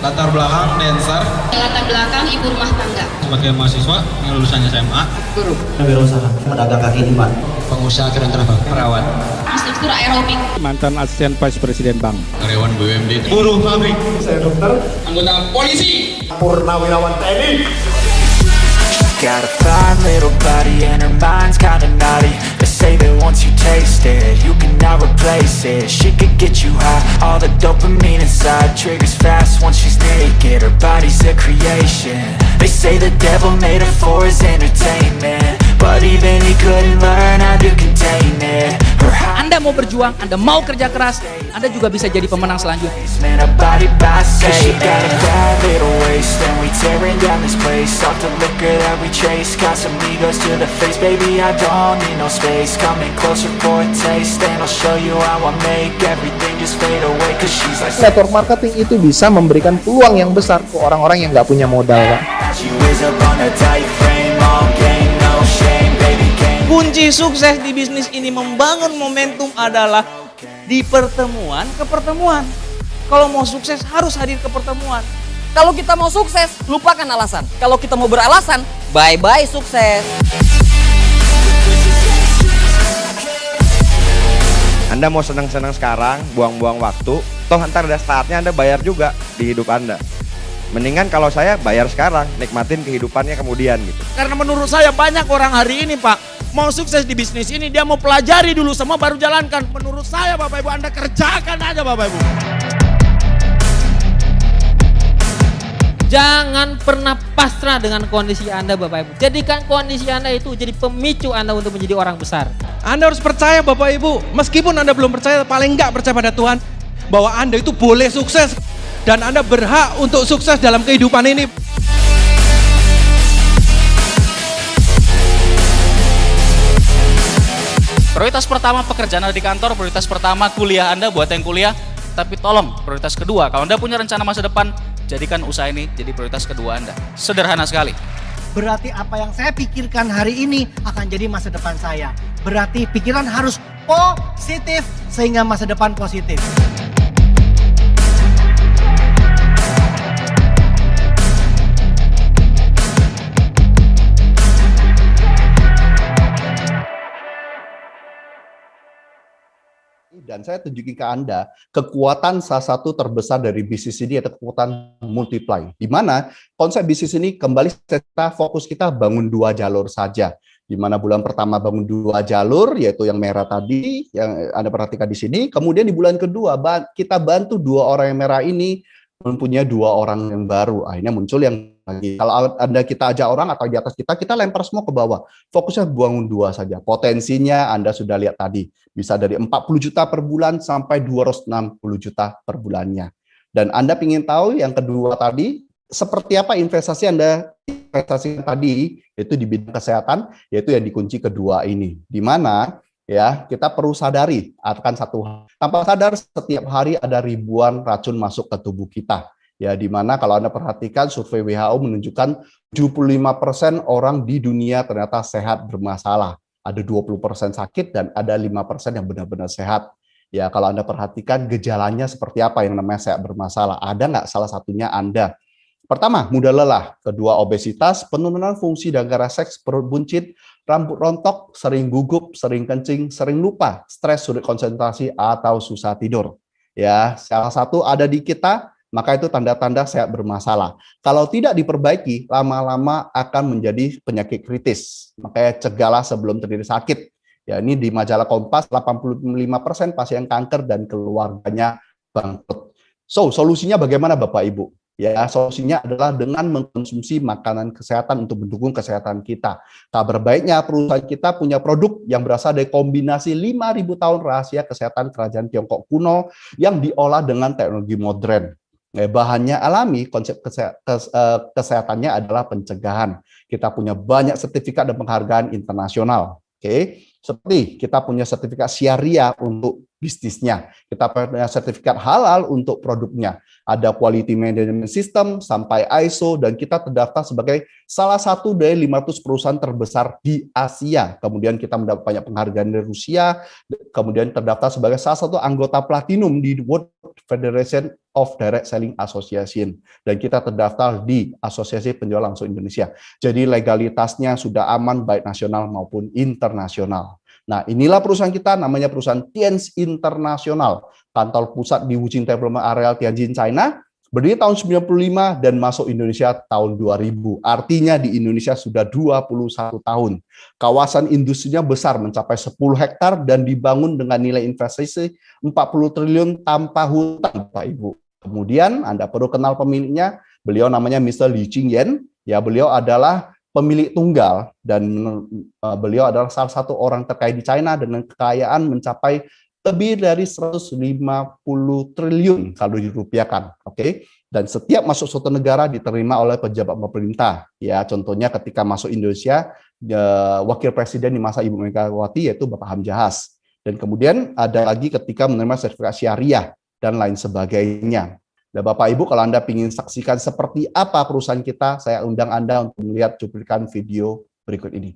Latar belakang dancer. Latar belakang ibu rumah tangga. sebagai mahasiswa yang lulusannya SMA, guru, wirausaha, pedagang kaki lima, pengusaha keren terbang, perawat, instruktur aerobik, mantan asisten vice presiden bank, karyawan BUMD, buruh pabrik, saya dokter, anggota polisi, purnawirawan TNI. Got a fine little body and her mind's kinda naughty. They say that once you taste it, you cannot replace it. She could get you high, all the dopamine inside triggers fast once she's naked. Her body's a creation. They say the devil made her for his entertainment, but even he couldn't learn how to contain it. Anda mau berjuang, Anda mau kerja keras, Anda juga bisa jadi pemenang selanjutnya. Network marketing itu bisa memberikan peluang yang besar ke orang-orang yang nggak punya modal, Pak. Kunci sukses di bisnis ini membangun momentum adalah di pertemuan ke pertemuan. Kalau mau sukses harus hadir ke pertemuan. Kalau kita mau sukses, lupakan alasan. Kalau kita mau beralasan, bye-bye sukses. Anda mau senang-senang sekarang, buang-buang waktu, toh ntar ada saatnya Anda bayar juga di hidup Anda. Mendingan kalau saya bayar sekarang, nikmatin kehidupannya kemudian gitu. Karena menurut saya banyak orang hari ini, Pak, mau sukses di bisnis ini, dia mau pelajari dulu semua baru jalankan. Menurut saya, Bapak Ibu, Anda kerjakan aja, Bapak Ibu. Jangan pernah pasrah dengan kondisi Anda, Bapak Ibu. Jadikan kondisi Anda itu jadi pemicu Anda untuk menjadi orang besar. Anda harus percaya, Bapak Ibu, meskipun Anda belum percaya, paling enggak percaya pada Tuhan, bahwa Anda itu boleh sukses. Dan Anda berhak untuk sukses dalam kehidupan ini. Prioritas pertama pekerjaan Anda di kantor, prioritas pertama kuliah Anda buat yang kuliah. Tapi tolong, prioritas kedua, kalau Anda punya rencana masa depan, jadikan usaha ini jadi prioritas kedua Anda. Sederhana sekali. Berarti apa yang saya pikirkan hari ini akan jadi masa depan saya. Berarti pikiran harus positif sehingga masa depan positif. Dan saya tunjukin ke Anda, kekuatan salah satu terbesar dari bisnis ini adalah kekuatan multiply. Di mana konsep bisnis ini kembali kita fokus kita bangun 2 jalur saja. Di mana bulan pertama bangun 2 jalur, yaitu yang merah tadi, yang Anda perhatikan di sini. Kemudian di bulan kedua, kita bantu 2 orang yang merah ini mempunyai 2 orang yang baru. Akhirnya muncul yang lagi. Kalau Anda kita ajak orang atau di atas kita lempar semua ke bawah. Fokusnya bangun 2 saja. Potensinya Anda sudah lihat tadi. Bisa dari 40 juta per bulan sampai 260 juta per bulannya. Dan Anda ingin tahu yang kedua tadi, seperti apa investasi Anda investasi tadi, itu di bidang kesehatan, yaitu yang dikunci kedua ini. Di mana ya kita perlu sadari akan satu hal. Tanpa sadar setiap hari ada ribuan racun masuk ke tubuh kita. Ya, di mana kalau Anda perhatikan survei WHO menunjukkan 75% orang di dunia ternyata sehat bermasalah. Ada 20% sakit dan ada 5% yang benar-benar sehat. Ya, kalau Anda perhatikan gejalanya seperti apa yang namanya sehat bermasalah. Ada nggak salah satunya Anda? Pertama, mudah lelah. Kedua, obesitas, penurunan fungsi dan gairah seks, perut buncit, rambut rontok, sering gugup, sering kencing, sering lupa, stres, sulit konsentrasi, atau susah tidur. Ya, salah satu ada di kita, maka itu tanda-tanda sehat bermasalah. Kalau tidak diperbaiki, lama-lama akan menjadi penyakit kritis. Makanya cegahlah sebelum terjadi sakit. Ya, ini di majalah Kompas, 85% pasien kanker dan keluarganya bangkrut. So, solusinya bagaimana Bapak Ibu? Ya, solusinya adalah dengan mengkonsumsi makanan kesehatan untuk mendukung kesehatan kita. Kabar baiknya perusahaan kita punya produk yang berasal dari kombinasi 5.000 tahun rahasia kesehatan kerajaan Tiongkok kuno yang diolah dengan teknologi modern. Bahannya alami, konsep kesehatannya adalah pencegahan. Kita punya banyak sertifikat dan penghargaan internasional. Oke, seperti kita punya sertifikat Syariah untuk bisnisnya. Kita punya sertifikat halal untuk produknya. Ada quality management system sampai ISO, dan kita terdaftar sebagai salah satu dari 500 perusahaan terbesar di Asia. Kemudian kita mendapat banyak penghargaan dari Rusia, kemudian terdaftar sebagai salah satu anggota platinum di World Federation of Direct Selling Association, dan kita terdaftar di Asosiasi Penjual Langsung Indonesia. Jadi legalitasnya sudah aman baik nasional maupun internasional. Nah, inilah perusahaan kita, namanya perusahaan Tianz International. Kantor pusat di Wuxing Development Area Tianjin, China. Berdiri tahun 95 dan masuk Indonesia tahun 2000. Artinya di Indonesia sudah 21 tahun. Kawasan industrinya besar, mencapai 10 hektar dan dibangun dengan nilai investasi 40 triliun tanpa hutang, Bapak Ibu. Kemudian Anda perlu kenal pemiliknya. Beliau namanya Mr. Li Qingyan. Ya, beliau adalah pemilik tunggal, dan beliau adalah salah satu orang terkaya di China dengan kekayaan mencapai lebih dari 150 triliun kalau dirupiahkan. Oke. Dan setiap masuk suatu negara diterima oleh pejabat pemerintah. Ya, contohnya ketika masuk Indonesia, wakil presiden di masa Ibu Megawati yaitu Bapak Hamzahas. Dan kemudian ada lagi ketika menerima sertifikat syariah dan lain sebagainya. Dan Bapak Ibu, kalau Anda ingin saksikan seperti apa perusahaan kita, saya undang Anda untuk melihat cuplikan video berikut ini.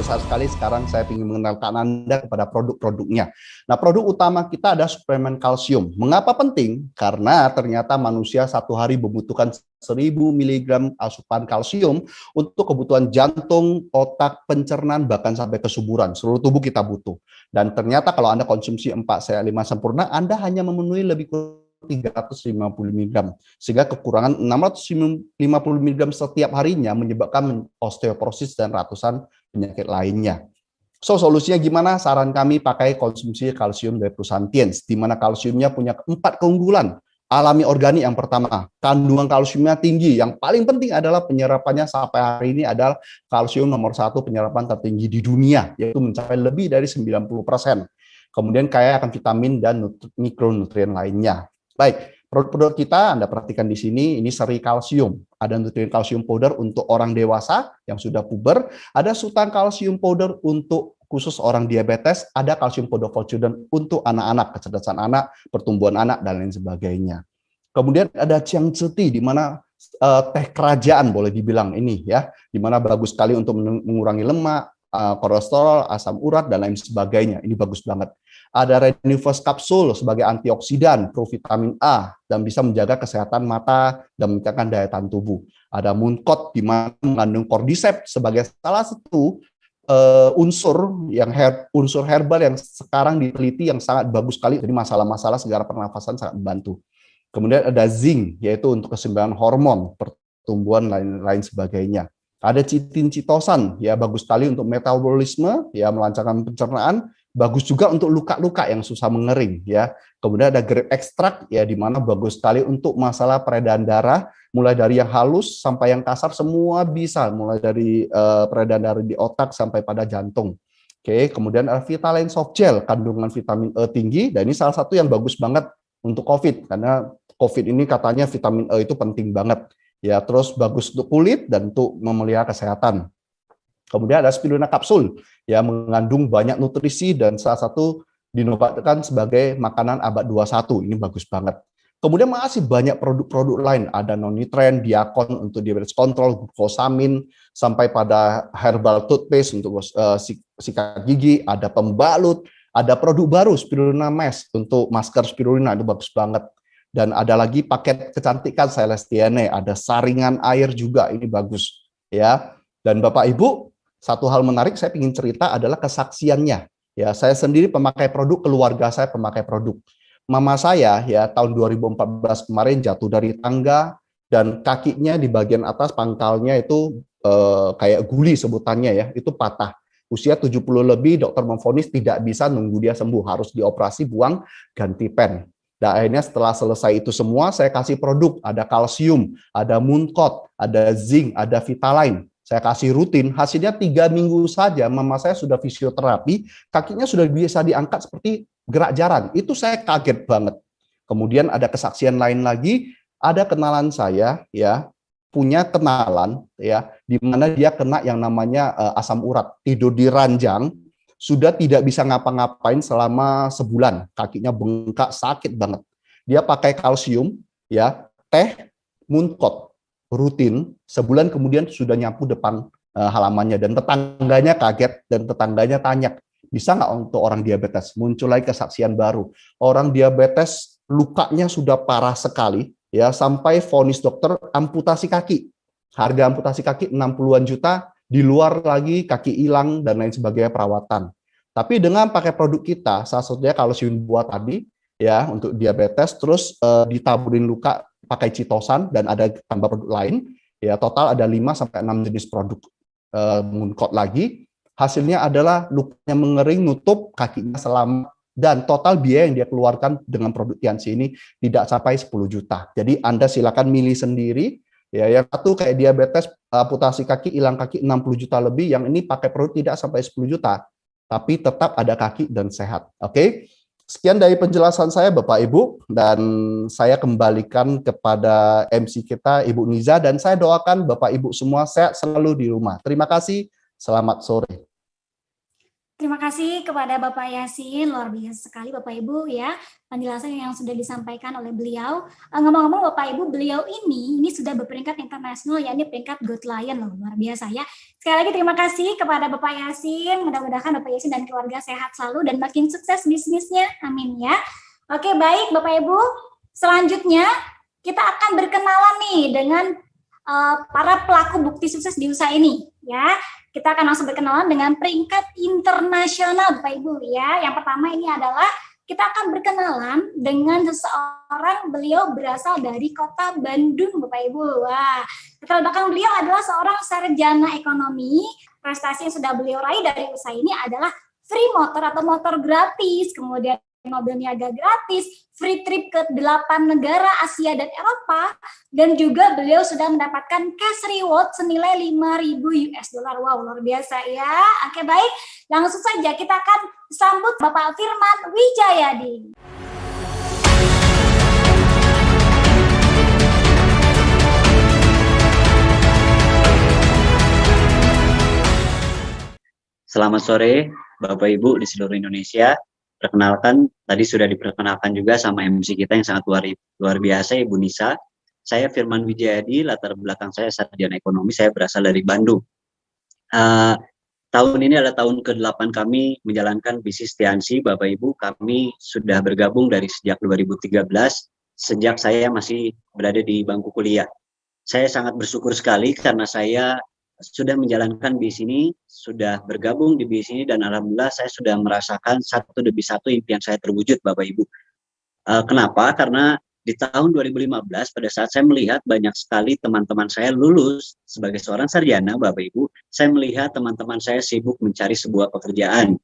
besar sekali. Sekarang saya ingin mengenalkan Anda kepada produk-produknya. Nah, produk utama kita ada suplemen kalsium. Mengapa penting? Karena ternyata manusia satu hari membutuhkan 1000 mg asupan kalsium untuk kebutuhan jantung, otak, pencernaan, bahkan sampai kesuburan. Seluruh tubuh kita butuh. Dan ternyata kalau Anda konsumsi 4-5 sempurna, Anda hanya memenuhi lebih kurang 350 mg, sehingga kekurangan 650 mg setiap harinya menyebabkan osteoporosis dan ratusan penyakit lainnya. So, solusinya gimana? Saran kami pakai konsumsi kalsium dari perusahaan Tianz, di mana kalsiumnya punya 4 keunggulan. Alami organik yang pertama, kandungan kalsiumnya tinggi. Yang paling penting adalah penyerapannya sampai hari ini adalah kalsium nomor 1 penyerapan tertinggi di dunia, yaitu mencapai lebih dari 90%. Kemudian kaya akan vitamin dan mikronutrien lainnya. Baik, produk-produk kita Anda perhatikan di sini, ini seri kalsium. Ada nutrien kalsium powder untuk orang dewasa yang sudah puber, ada sultan kalsium powder untuk khusus orang diabetes, ada kalsium powder fortune untuk anak-anak, kecerdasan anak, pertumbuhan anak, dan lain sebagainya. Kemudian ada Jiangzi Tea, di mana teh kerajaan boleh dibilang ini ya, di mana bagus sekali untuk mengurangi lemak, kolesterol, asam urat, dan lain sebagainya. Ini bagus banget. Ada Renivos Capsule sebagai antioksidan, provitamin A, dan bisa menjaga kesehatan mata dan meningkatkan daya tahan tubuh. Ada Mooncott di mana mengandung cordyceps sebagai salah satu unsur herbal yang sekarang diteliti yang sangat bagus sekali. Jadi masalah-masalah segala pernafasan sangat membantu. Kemudian ada zinc, yaitu untuk keseimbangan hormon, pertumbuhan lain sebagainya. Ada chitin chitosan, ya bagus sekali untuk metabolisme, ya melancarkan pencernaan, bagus juga untuk luka-luka yang susah mengering, ya. Kemudian ada grape ekstrak, ya di mana bagus sekali untuk masalah peredaran darah, mulai dari yang halus sampai yang kasar semua bisa, mulai dari peredaran darah di otak sampai pada jantung. Oke, kemudian ada Vitaline Soft Gel, kandungan vitamin E tinggi, dan ini salah satu yang bagus banget untuk COVID, karena COVID ini katanya vitamin E itu penting banget. Ya, terus bagus untuk kulit dan untuk memelihara kesehatan. Kemudian ada spirulina kapsul, yang mengandung banyak nutrisi dan salah satu dinobatkan sebagai makanan abad 21. Ini bagus banget. Kemudian masih banyak produk-produk lain, ada non-nitren, diakon untuk diabetes kontrol, glukosamin, sampai pada herbal toothpaste untuk sikat gigi, ada pembalut, ada produk baru spirulina mesh untuk masker spirulina, itu bagus banget. Dan ada lagi paket kecantikan Celestiane, ada saringan air juga, ini bagus ya. Dan Bapak Ibu, satu hal menarik saya ingin cerita adalah kesaksiannya. Ya, saya sendiri pemakai produk, keluarga saya pemakai produk. Mama saya ya tahun 2014 kemarin jatuh dari tangga dan kakinya di bagian atas pangkalnya itu kayak guli sebutannya ya, itu patah. Usia 70 lebih, dokter memvonis tidak bisa nunggu dia sembuh, harus dioperasi, buang, ganti pen. Dan akhirnya setelah selesai itu semua, saya kasih produk, ada kalsium, ada Mooncott, ada zinc, ada Vitaline. Saya kasih rutin, hasilnya 3 minggu saja, mama saya sudah fisioterapi, kakinya sudah bisa diangkat seperti gerak jalan. Itu saya kaget banget. Kemudian ada kesaksian lain lagi, ada kenalan saya, ya, punya kenalan, ya, di mana dia kena yang namanya asam urat, tidur di ranjang, sudah tidak bisa ngapa-ngapain selama sebulan, kakinya bengkak, sakit banget. Dia pakai kalsium, ya, teh, Mooncott, rutin, sebulan kemudian sudah nyapu depan halamannya, dan tetangganya kaget, dan tetangganya tanya, bisa nggak untuk orang diabetes? Muncul lagi kesaksian baru, orang diabetes lukanya sudah parah sekali, ya, sampai vonis dokter amputasi kaki. Harga amputasi kaki 60-an juta, di luar lagi kaki hilang dan lain sebagainya perawatan. Tapi dengan pakai produk kita, salah satunya kalsium buat tadi ya untuk diabetes, terus ditaburin luka pakai chitosan dan ada tambah produk lain, ya total ada 5 sampai 6 jenis produk Mooncott lagi. Hasilnya adalah lukanya mengering, nutup, kakinya selamat, dan total biaya yang dia keluarkan dengan produk Tianxi ini tidak sampai 10 juta. Jadi Anda silakan milih sendiri. Ya, yang satu kayak diabetes, amputasi kaki, hilang kaki 60 juta lebih, yang ini pakai produk tidak sampai 10 juta, tapi tetap ada kaki dan sehat. Oke, sekian dari penjelasan saya Bapak Ibu, dan saya kembalikan kepada MC kita Ibu Niza, dan saya doakan Bapak Ibu semua sehat selalu di rumah. Terima kasih, selamat sore. Terima kasih kepada Bapak Yasin, luar biasa sekali Bapak Ibu ya, penjelasan yang sudah disampaikan oleh beliau. Ngomong-ngomong Bapak Ibu, beliau ini sudah berperingkat internasional, ya, ini peringkat Gold Lion loh, luar biasa ya. Sekali lagi terima kasih kepada Bapak Yasin, mudah-mudahan Bapak Yasin dan keluarga sehat selalu dan makin sukses bisnisnya, amin ya. Oke, baik Bapak Ibu, selanjutnya kita akan berkenalan nih dengan para pelaku bukti sukses di usaha ini ya. Kita akan langsung berkenalan dengan peringkat internasional Bapak Ibu ya. Yang pertama ini adalah kita akan berkenalan dengan seseorang, beliau berasal dari kota Bandung Bapak Ibu. Wah, latar belakang beliau adalah seorang sarjana ekonomi. Prestasi yang sudah beliau raih dari usaha ini adalah free motor atau motor gratis, kemudian mobil niaga gratis, free trip ke 8 negara Asia dan Eropa, dan juga beliau sudah mendapatkan cash reward senilai 5.000 US dollar. Wow, luar biasa ya. Oke, baik, langsung saja kita akan sambut Bapak Firman Wijayadi. Selamat sore Bapak Ibu di seluruh Indonesia. Perkenalkan, tadi sudah diperkenalkan juga sama MC kita yang sangat luar biasa, Ibu Nisa. Saya Firman Wijayadi, latar belakang saya sarjana ekonomi, saya berasal dari Bandung. Tahun ini adalah tahun ke-8 kami menjalankan bisnis Tianxi, Bapak Ibu. Kami sudah bergabung dari sejak 2013, sejak saya masih berada di bangku kuliah. Saya sangat bersyukur sekali karena saya sudah menjalankan bisnis ini, sudah bergabung di bisnis ini, dan alhamdulillah saya sudah merasakan satu demi satu impian saya terwujud Bapak Ibu. Kenapa? Karena di tahun 2015 pada saat saya melihat banyak sekali teman-teman saya lulus sebagai seorang sarjana, Bapak Ibu, saya melihat teman-teman saya sibuk mencari sebuah pekerjaan,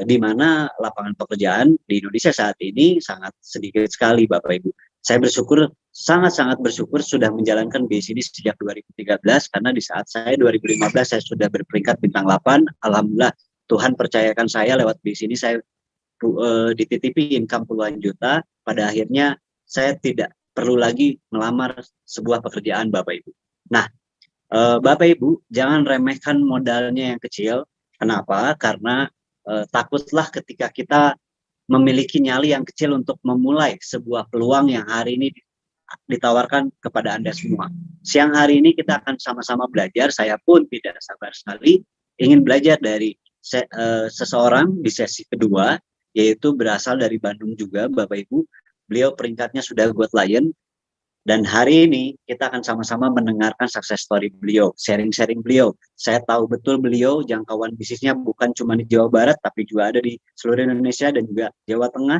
di mana lapangan pekerjaan di Indonesia saat ini sangat sedikit sekali, Bapak Ibu. Saya bersyukur, sangat-sangat bersyukur sudah menjalankan BIS ini sejak 2013, karena di saat saya 2015 saya sudah berperingkat bintang 8, alhamdulillah Tuhan percayakan saya lewat BIS ini, saya dititipi income puluhan juta. Pada akhirnya saya tidak perlu lagi melamar sebuah pekerjaan, Bapak Ibu. Nah, Bapak Ibu jangan remehkan modalnya yang kecil. Kenapa? Karena takutlah ketika kita memiliki nyali yang kecil untuk memulai sebuah peluang yang hari ini ditawarkan kepada Anda semua. Siang hari ini kita akan sama-sama belajar. Saya pun tidak sabar sekali ingin belajar dari seseorang di sesi kedua, yaitu berasal dari Bandung juga, Bapak Ibu. Beliau peringkatnya sudah Got Lion, dan hari ini kita akan sama-sama mendengarkan success story beliau, sharing-sharing beliau. Saya tahu betul beliau jangkauan bisnisnya bukan cuma di Jawa Barat, tapi juga ada di seluruh Indonesia dan juga Jawa Tengah.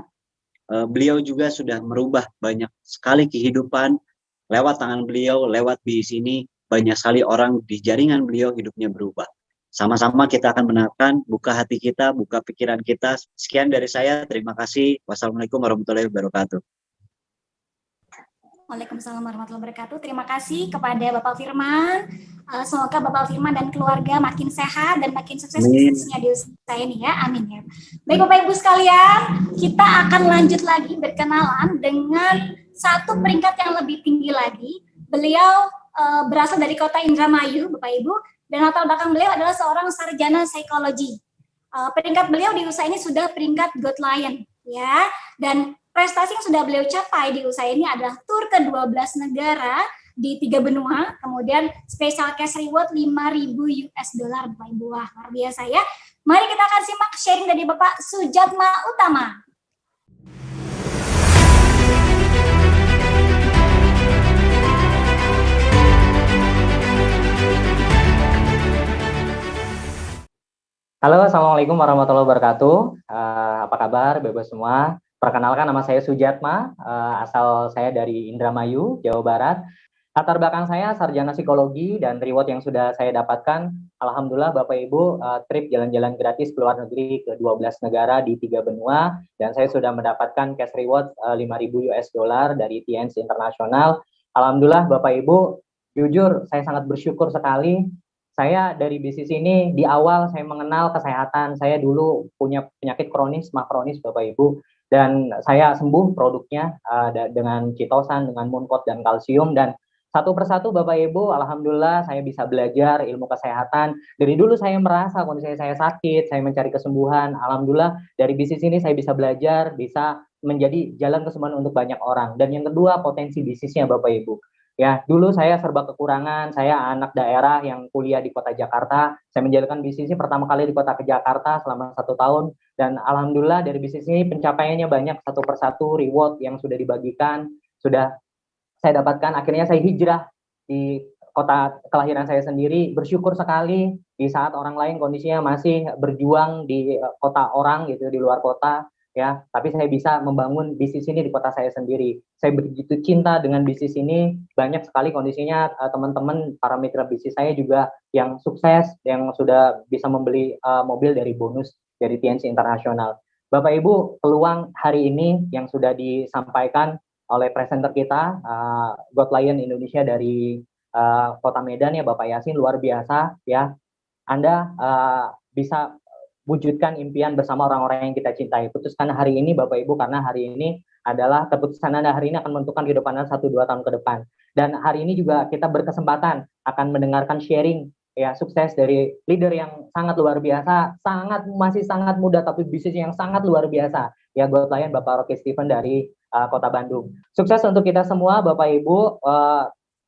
Beliau juga sudah merubah banyak sekali kehidupan lewat tangan beliau, lewat BIS ini banyak sekali orang di jaringan beliau hidupnya berubah. Sama-sama kita akan mendengarkan, buka hati kita, buka pikiran kita. Sekian dari saya, terima kasih. Wassalamualaikum warahmatullahi wabarakatuh. Waalaikumsalam warahmatullahi wabarakatuh. Terima kasih kepada Bapak Firman. Semoga Bapak Firman dan keluarga makin sehat dan makin sukses bisnisnya di usaha ini ya. Amin ya. Baik Bapak Ibu sekalian, kita akan lanjut lagi berkenalan dengan satu peringkat yang lebih tinggi lagi. Beliau berasal dari kota Indramayu, Bapak Ibu. Dan latar belakang beliau adalah seorang sarjana psikologi. Peringkat beliau di usaha ini sudah peringkat Got Lion, ya. Dan prestasi yang sudah beliau capai di usaha ini adalah tur ke 12 negara di 3 benua, kemudian special cash reward 5.000 US dollar, Bapak Ibu. Wah, luar biasa ya. Mari kita akan simak sharing dari Bapak Sujatma Utama. Halo, Assalamualaikum warahmatullahi wabarakatuh. Apa kabar, Bapak semua? Perkenalkan, nama saya Sujatma, asal saya dari Indramayu, Jawa Barat. Latar belakang saya sarjana psikologi, dan reward yang sudah saya dapatkan, alhamdulillah Bapak Ibu, trip jalan-jalan gratis ke luar negeri ke 12 negara di 3 benua, dan saya sudah mendapatkan cash reward 5.000 US dollar dari TNC Internasional. Alhamdulillah Bapak Ibu, jujur saya sangat bersyukur sekali. Saya dari bisnis ini di awal saya mengenal kesehatan. Saya dulu punya penyakit kronis, mah kronis Bapak Ibu, dan saya sembuh produknya dengan Citosan, dengan Mooncott dan kalsium, dan satu persatu Bapak Ibu, alhamdulillah saya bisa belajar ilmu kesehatan. Dari dulu saya merasa kondisi saya sakit, saya mencari kesembuhan. Alhamdulillah dari bisnis ini saya bisa belajar, bisa menjadi jalan kesembuhan untuk banyak orang. Dan yang kedua, potensi bisnisnya Bapak Ibu. Ya, dulu saya serba kekurangan, saya anak daerah yang kuliah di kota Jakarta, saya menjalankan bisnis ini pertama kali di kota Jakarta selama 1 tahun, dan alhamdulillah dari bisnis ini pencapaiannya banyak, satu persatu reward yang sudah dibagikan, sudah saya dapatkan. Akhirnya saya hijrah di kota kelahiran saya sendiri, bersyukur sekali di saat orang lain kondisinya masih berjuang di kota orang gitu, di luar kota. Ya, tapi saya bisa membangun bisnis ini di kota saya sendiri. Saya begitu cinta dengan bisnis ini. Banyak sekali kondisinya teman-teman para mitra bisnis saya juga yang sukses, yang sudah bisa membeli mobil dari bonus dari TNC Internasional. Bapak Ibu, peluang hari ini yang sudah disampaikan oleh presenter kita, Got Lion Indonesia dari Kota Medan ya, Bapak Yasin, luar biasa ya. Anda bisa wujudkan impian bersama orang-orang yang kita cintai. Putuskan hari ini Bapak Ibu, karena hari ini adalah keputusan Anda hari ini akan menentukan kehidupan Anda 1-2 tahun ke depan. Dan hari ini juga kita berkesempatan akan mendengarkan sharing ya sukses dari leader yang sangat luar biasa, masih sangat muda tapi bisnis yang sangat luar biasa. Ya, Got Lion Bapak Rocky Steven dari Kota Bandung. Sukses untuk kita semua Bapak Ibu.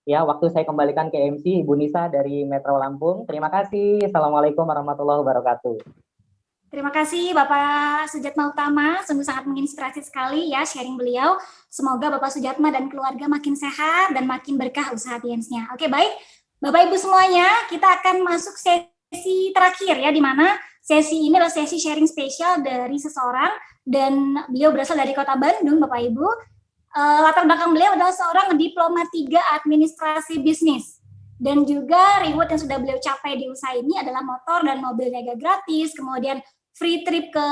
Ya, waktu saya kembalikan ke MC Ibu Nisa dari Metro Lampung. Terima kasih. Assalamualaikum warahmatullahi wabarakatuh. Terima kasih Bapak Sujatma Utama, sungguh sangat menginspirasi sekali ya sharing beliau. Semoga Bapak Sujatma dan keluarga makin sehat dan makin berkah usaha TNC-nya. Oke, baik. Bapak Ibu semuanya, kita akan masuk sesi terakhir ya, di mana sesi ini adalah sesi sharing spesial dari seseorang, dan beliau berasal dari Kota Bandung, Bapak Ibu. latar belakang beliau adalah seorang diploma 3 administrasi bisnis. Dan juga reward yang sudah beliau capai di usaha ini adalah motor dan mobil mega gratis, kemudian free trip ke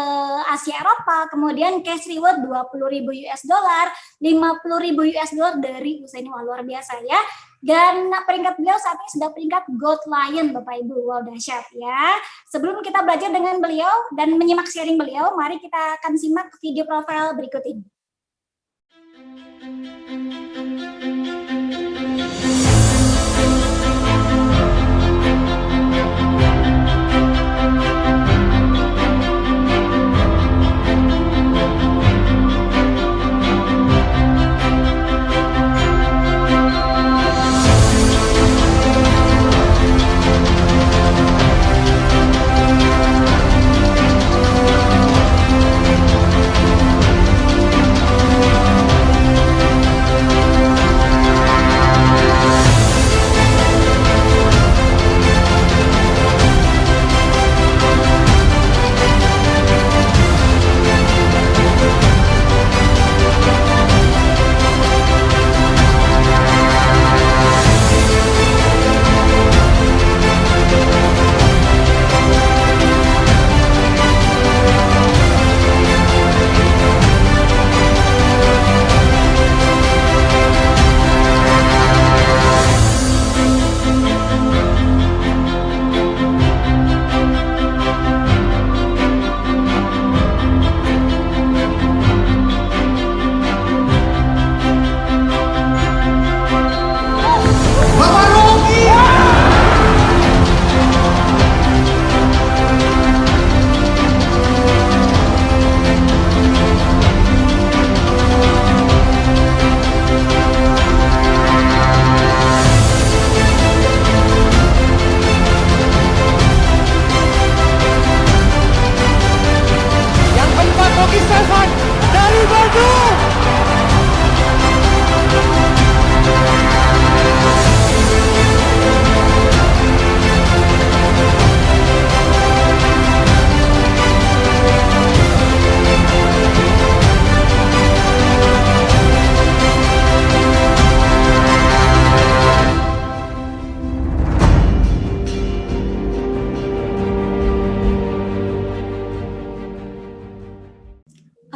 Asia Eropa, kemudian cash reward 20.000 US dollar, 50.000 US dollar dari usaha ini. Wah, luar biasa ya. Dan peringkat beliau saat ini sudah peringkat Gold Lion, Bapak Ibu. Wow, dahsyat ya. Sebelum kita belajar dengan beliau dan menyimak sharing beliau, mari kita akan simak video profil berikut ini.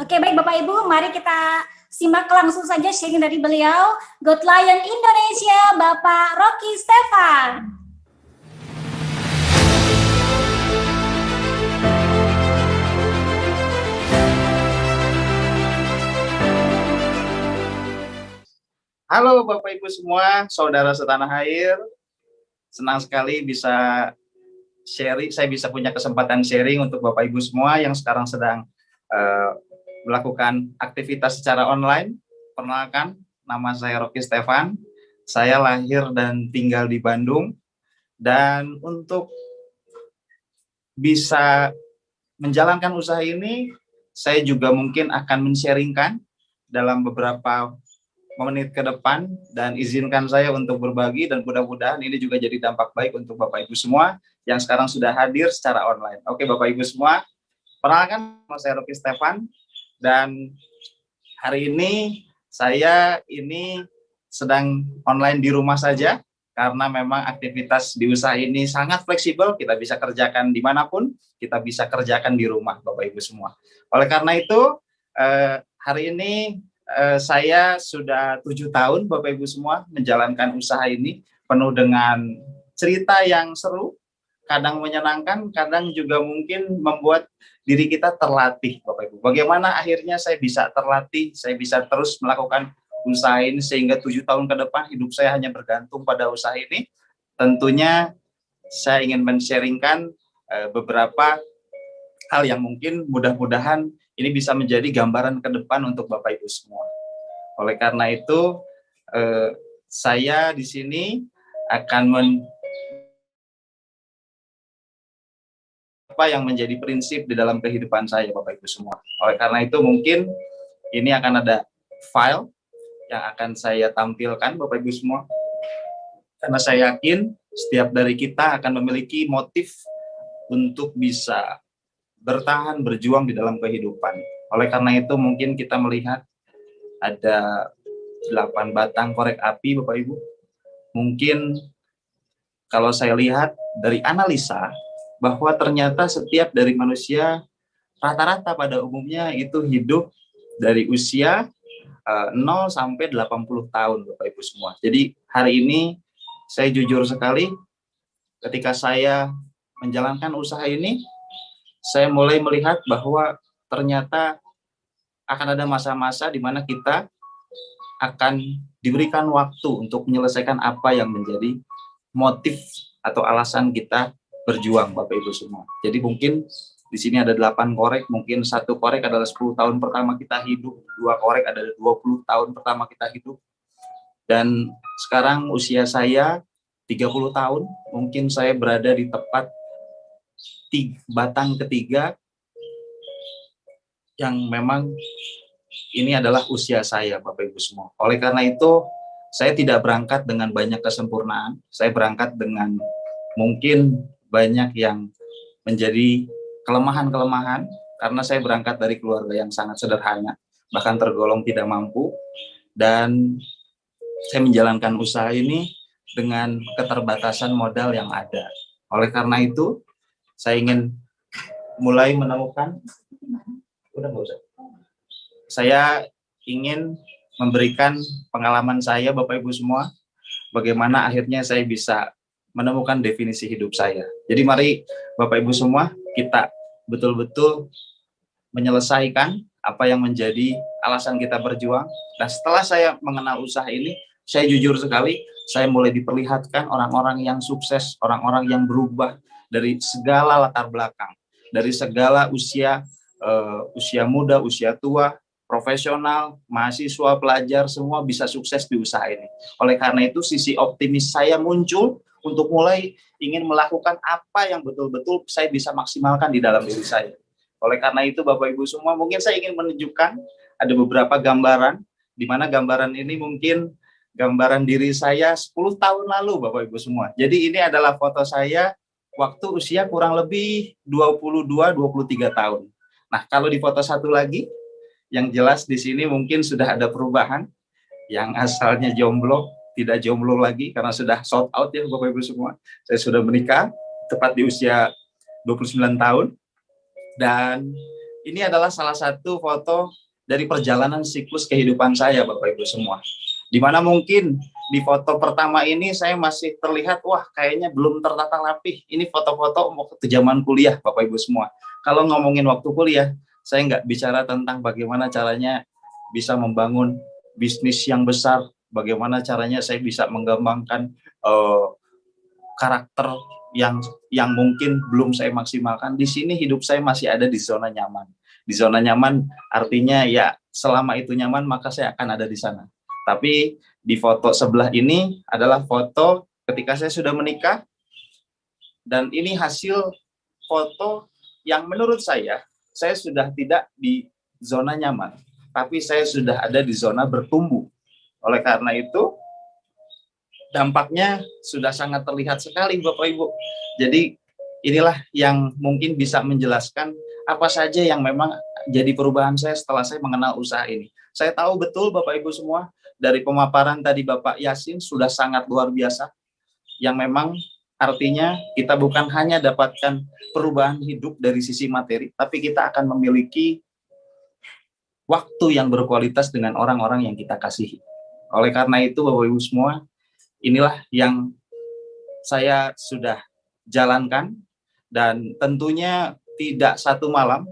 Oke, baik Bapak Ibu, mari kita simak langsung saja sharing dari beliau, Gold Lion Indonesia, Bapak Rocky Stefan. Halo Bapak Ibu semua, saudara setanah air. Senang sekali bisa sharing, saya bisa punya kesempatan sharing untuk Bapak Ibu semua yang sekarang sedang melakukan aktivitas secara online. Perkenalkan, nama saya Rocky Stefan. Saya lahir dan tinggal di Bandung. Dan untuk bisa menjalankan usaha ini, saya juga mungkin akan men-sharingkan dalam beberapa menit ke depan, dan izinkan saya untuk berbagi, dan mudah-mudahan ini juga jadi dampak baik untuk Bapak Ibu semua yang sekarang sudah hadir secara online. Oke Bapak Ibu semua, perkenalkan, nama saya Rocky Stefan. Dan hari ini saya sedang online di rumah saja karena memang aktivitas di usaha ini sangat fleksibel, kita bisa kerjakan dimanapun, kita bisa kerjakan di rumah Bapak Ibu semua. Oleh karena itu hari ini saya sudah 7 tahun Bapak Ibu semua menjalankan usaha ini, penuh dengan cerita yang seru, kadang menyenangkan, kadang juga mungkin membuat diri kita terlatih Bapak Ibu. Bagaimana akhirnya saya bisa terlatih, saya bisa terus melakukan usaha ini sehingga 7 tahun ke depan hidup saya hanya bergantung pada usaha ini. Tentunya saya ingin men-sharingkan beberapa hal yang mungkin mudah-mudahan ini bisa menjadi gambaran ke depan untuk Bapak Ibu semua. Oleh karena itu saya di sini akan apa yang menjadi prinsip di dalam kehidupan saya Bapak Ibu semua. Oleh karena itu mungkin ini akan ada file yang akan saya tampilkan Bapak Ibu semua. Karena saya yakin setiap dari kita akan memiliki motif untuk bisa bertahan, berjuang di dalam kehidupan. Oleh karena itu mungkin kita melihat ada 8 batang korek api Bapak Ibu. Mungkin kalau saya lihat dari analisa bahwa ternyata setiap dari manusia rata-rata pada umumnya itu hidup dari usia 0 sampai 80 tahun Bapak Ibu semua. Jadi hari ini saya jujur sekali ketika saya menjalankan usaha ini, saya mulai melihat bahwa ternyata akan ada masa-masa di mana kita akan diberikan waktu untuk menyelesaikan apa yang menjadi motif atau alasan kita berjuang Bapak Ibu semua. Jadi mungkin di sini ada 8 korek, mungkin 1 korek adalah 10 tahun pertama kita hidup, 2 korek adalah 20 tahun pertama kita hidup. Dan sekarang usia saya 30 tahun, mungkin saya berada di tepat batang ketiga yang memang ini adalah usia saya Bapak Ibu semua. Oleh karena itu, saya tidak berangkat dengan banyak kesempurnaan, saya berangkat dengan mungkin banyak yang menjadi kelemahan-kelemahan, karena saya berangkat dari keluarga yang sangat sederhana, bahkan tergolong tidak mampu, dan saya menjalankan usaha ini dengan keterbatasan modal yang ada. Oleh karena itu, saya ingin mulai menemukan, saya ingin memberikan pengalaman saya Bapak Ibu semua, bagaimana akhirnya saya bisa menemukan definisi hidup saya. Jadi mari Bapak Ibu semua, kita betul-betul menyelesaikan apa yang menjadi alasan kita berjuang. Nah, setelah saya mengenal usaha ini, saya jujur sekali, saya mulai diperlihatkan orang-orang yang sukses, orang-orang yang berubah dari segala latar belakang, dari segala usia, usia muda, usia tua, profesional, mahasiswa, pelajar, semua bisa sukses di usaha ini. Oleh karena itu, sisi optimis saya muncul untuk mulai ingin melakukan apa yang betul-betul saya bisa maksimalkan di dalam diri saya. Oleh karena itu Bapak Ibu semua, mungkin saya ingin menunjukkan ada beberapa gambaran, di mana gambaran ini mungkin gambaran diri saya 10 tahun lalu Bapak Ibu semua. Jadi ini adalah foto saya waktu usia kurang lebih 22-23 tahun. Nah, kalau di foto satu lagi, yang jelas di sini mungkin sudah ada perubahan, yang asalnya jomblo, tidak jomblo lagi karena sudah sold out ya Bapak Ibu semua. Saya sudah menikah tepat di usia 29 tahun. Dan ini adalah salah satu foto dari perjalanan siklus kehidupan saya Bapak Ibu semua. Di mana mungkin di foto pertama ini saya masih terlihat, wah kayaknya belum tertata rapih. Ini foto-foto waktu zaman kuliah Bapak Ibu semua. Kalau ngomongin waktu kuliah, saya nggak bicara tentang bagaimana caranya bisa membangun bisnis yang besar, bagaimana caranya saya bisa mengembangkan karakter yang mungkin belum saya maksimalkan. Di sini hidup saya masih ada di zona nyaman. Di zona nyaman artinya ya selama itu nyaman maka saya akan ada di sana. Tapi di foto sebelah ini adalah foto ketika saya sudah menikah, dan ini hasil foto yang menurut saya sudah tidak di zona nyaman, tapi saya sudah ada di zona bertumbuh. Oleh karena itu, dampaknya sudah sangat terlihat sekali Bapak Ibu. Jadi inilah yang mungkin bisa menjelaskan apa saja yang memang jadi perubahan saya setelah saya mengenal usaha ini. Saya tahu betul Bapak Ibu semua, dari pemaparan tadi Bapak Yasin sudah sangat luar biasa, yang memang artinya kita bukan hanya dapatkan perubahan hidup dari sisi materi, tapi kita akan memiliki waktu yang berkualitas dengan orang-orang yang kita kasihi. Oleh karena itu Bapak Ibu semua, inilah yang saya sudah jalankan, dan tentunya tidak satu malam,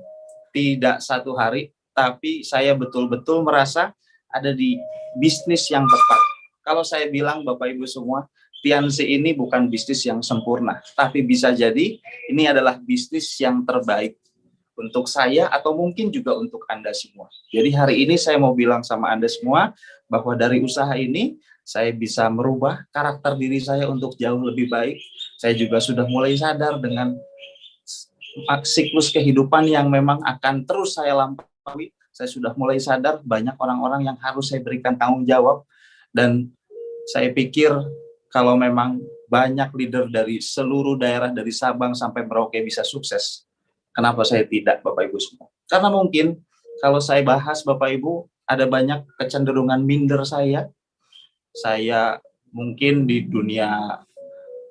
tidak satu hari, tapi saya betul-betul merasa ada di bisnis yang tepat. Kalau saya bilang Bapak Ibu semua, Tiansi ini bukan bisnis yang sempurna, tapi bisa jadi ini adalah bisnis yang terbaik untuk saya atau mungkin juga untuk Anda semua. Jadi hari ini saya mau bilang sama Anda semua bahwa dari usaha ini saya bisa merubah karakter diri saya untuk jauh lebih baik. Saya juga sudah mulai sadar dengan siklus kehidupan yang memang akan terus saya lampaui. Saya sudah mulai sadar banyak orang-orang yang harus saya berikan tanggung jawab, dan saya pikir kalau memang banyak leader dari seluruh daerah dari Sabang sampai Merauke bisa sukses, kenapa saya tidak Bapak Ibu semua? Karena mungkin kalau saya bahas Bapak Ibu, ada banyak kecenderungan minder saya. Saya mungkin di dunia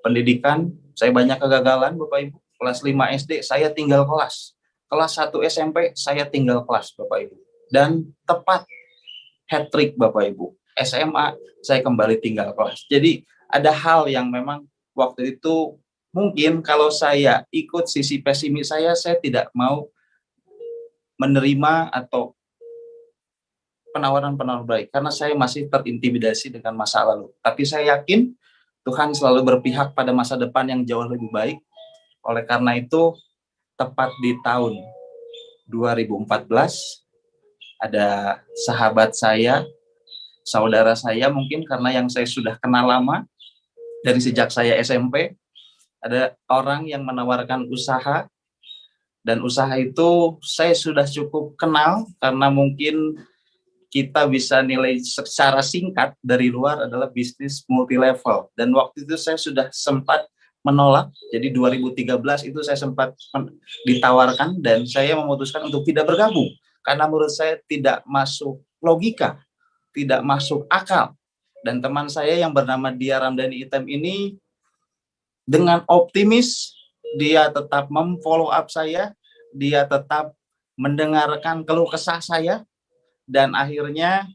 pendidikan, saya banyak kegagalan Bapak Ibu. Kelas 5 SD saya tinggal kelas. Kelas 1 SMP saya tinggal kelas Bapak Ibu. Dan tepat hat-trick Bapak Ibu. SMA saya kembali tinggal kelas. Jadi ada hal yang memang waktu itu mungkin kalau saya ikut sisi pesimis saya tidak mau menerima atau penawaran-penawaran baik karena saya masih terintimidasi dengan masa lalu. Tapi saya yakin Tuhan selalu berpihak pada masa depan yang jauh lebih baik. Oleh karena itu, tepat di tahun 2014 ada sahabat saya, saudara saya mungkin karena yang saya sudah kenal lama dari sejak saya SMP, ada orang yang menawarkan usaha dan usaha itu saya sudah cukup kenal karena mungkin kita bisa nilai secara singkat dari luar adalah bisnis multi level dan waktu itu saya sudah sempat menolak. Jadi 2013 itu saya sempat ditawarkan dan saya memutuskan untuk tidak bergabung karena menurut saya tidak masuk logika, tidak masuk akal. Dan teman saya yang bernama Dia Ramdhani Item ini dengan optimis dia tetap memfollow up saya, dia tetap mendengarkan keluh kesah saya dan akhirnya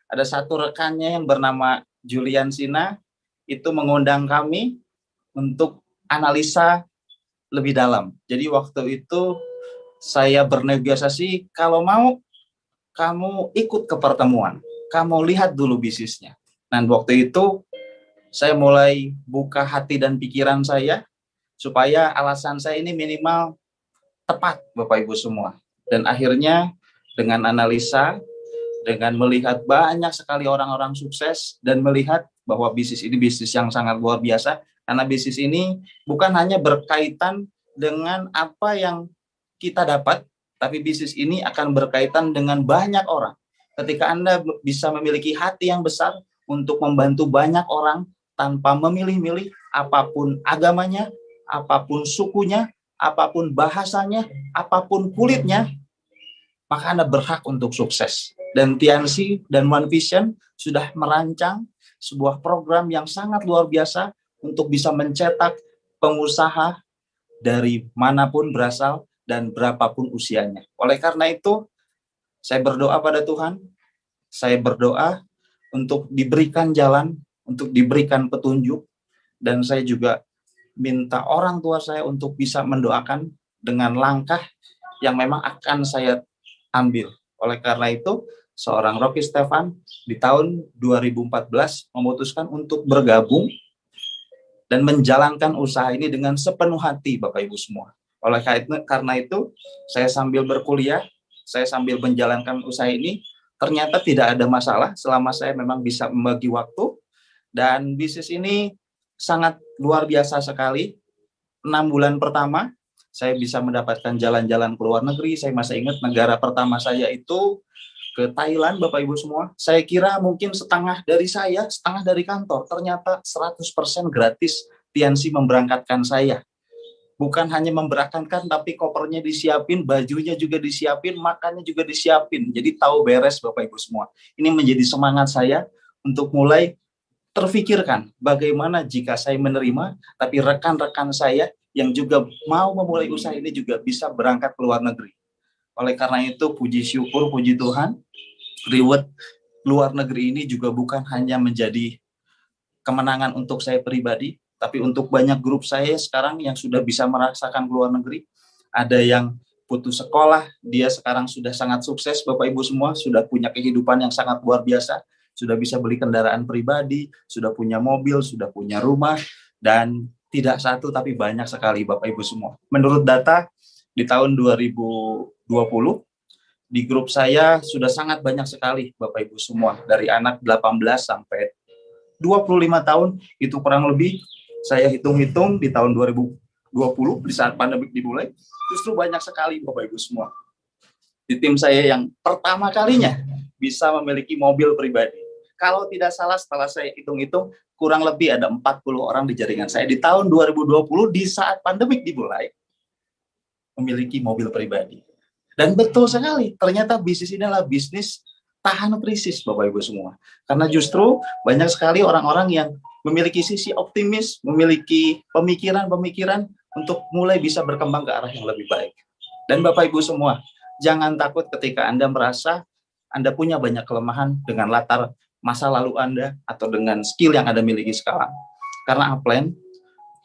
ada satu rekannya yang bernama Julian Sina itu mengundang kami untuk analisa lebih dalam. Jadi waktu itu saya bernegosiasi, kalau mau kamu ikut ke pertemuan, kamu lihat dulu bisnisnya. Dan waktu itu saya mulai buka hati dan pikiran saya supaya alasan saya ini minimal tepat Bapak Ibu semua. Dan akhirnya dengan analisa, dengan melihat banyak sekali orang-orang sukses dan melihat bahwa bisnis ini bisnis yang sangat luar biasa. Karena bisnis ini bukan hanya berkaitan dengan apa yang kita dapat, tapi bisnis ini akan berkaitan dengan banyak orang. Ketika Anda bisa memiliki hati yang besar untuk membantu banyak orang tanpa memilih-milih apapun agamanya, apapun sukunya, apapun bahasanya, apapun kulitnya, maka Anda berhak untuk sukses. Dan TNC dan One Vision sudah merancang sebuah program yang sangat luar biasa untuk bisa mencetak pengusaha dari manapun berasal dan berapapun usianya. Oleh karena itu, saya berdoa pada Tuhan, saya berdoa untuk diberikan jalan, untuk diberikan petunjuk, dan saya juga minta orang tua saya untuk bisa mendoakan dengan langkah yang memang akan saya ambil. Oleh karena itu, seorang Rocky Stefan di tahun 2014 memutuskan untuk bergabung dan menjalankan usaha ini dengan sepenuh hati Bapak Ibu semua. Oleh karena itu, saya sambil berkuliah, saya sambil menjalankan usaha ini, ternyata tidak ada masalah selama saya memang bisa membagi waktu, dan bisnis ini sangat luar biasa sekali. 6 bulan pertama, saya bisa mendapatkan jalan-jalan ke luar negeri. Saya masih ingat negara pertama saya itu ke Thailand, Bapak Ibu semua. Saya kira mungkin setengah dari saya, setengah dari kantor. Ternyata 100% gratis TNC memberangkatkan saya. Bukan hanya memberangkatkan, tapi kopernya disiapin, bajunya juga disiapin, makannya juga disiapin. Jadi tahu beres Bapak Ibu semua. Ini menjadi semangat saya untuk mulai terfikirkan bagaimana jika saya menerima, tapi rekan-rekan saya yang juga mau memulai usaha ini juga bisa berangkat ke luar negeri. Oleh karena itu, puji syukur, puji Tuhan, reward luar negeri ini juga bukan hanya menjadi kemenangan untuk saya pribadi, tapi untuk banyak grup saya sekarang yang sudah bisa merasakan ke luar negeri. Ada yang putus sekolah, dia sekarang sudah sangat sukses, Bapak Ibu semua, sudah punya kehidupan yang sangat luar biasa, sudah bisa beli kendaraan pribadi, sudah punya mobil, sudah punya rumah, dan tidak satu tapi banyak sekali Bapak Ibu semua. Menurut data di tahun 2020, di grup saya sudah sangat banyak sekali Bapak Ibu semua, dari anak 18 sampai 25 tahun, itu kurang lebih saya hitung-hitung di tahun 2020, di saat pandemi dimulai, justru banyak sekali Bapak Ibu semua. Di tim saya yang pertama kalinya bisa memiliki mobil pribadi. Kalau tidak salah setelah saya hitung-hitung, kurang lebih ada 40 orang di jaringan saya di tahun 2020 di saat pandemi dimulai, memiliki mobil pribadi. Dan betul sekali, ternyata bisnis ini adalah bisnis tahan krisis Bapak Ibu semua. Karena justru banyak sekali orang-orang yang memiliki sisi optimis, memiliki pemikiran-pemikiran untuk mulai bisa berkembang ke arah yang lebih baik. Dan Bapak Ibu semua, jangan takut ketika Anda merasa Anda punya banyak kelemahan dengan latar masa lalu Anda atau dengan skill yang Anda miliki sekarang. Karena upline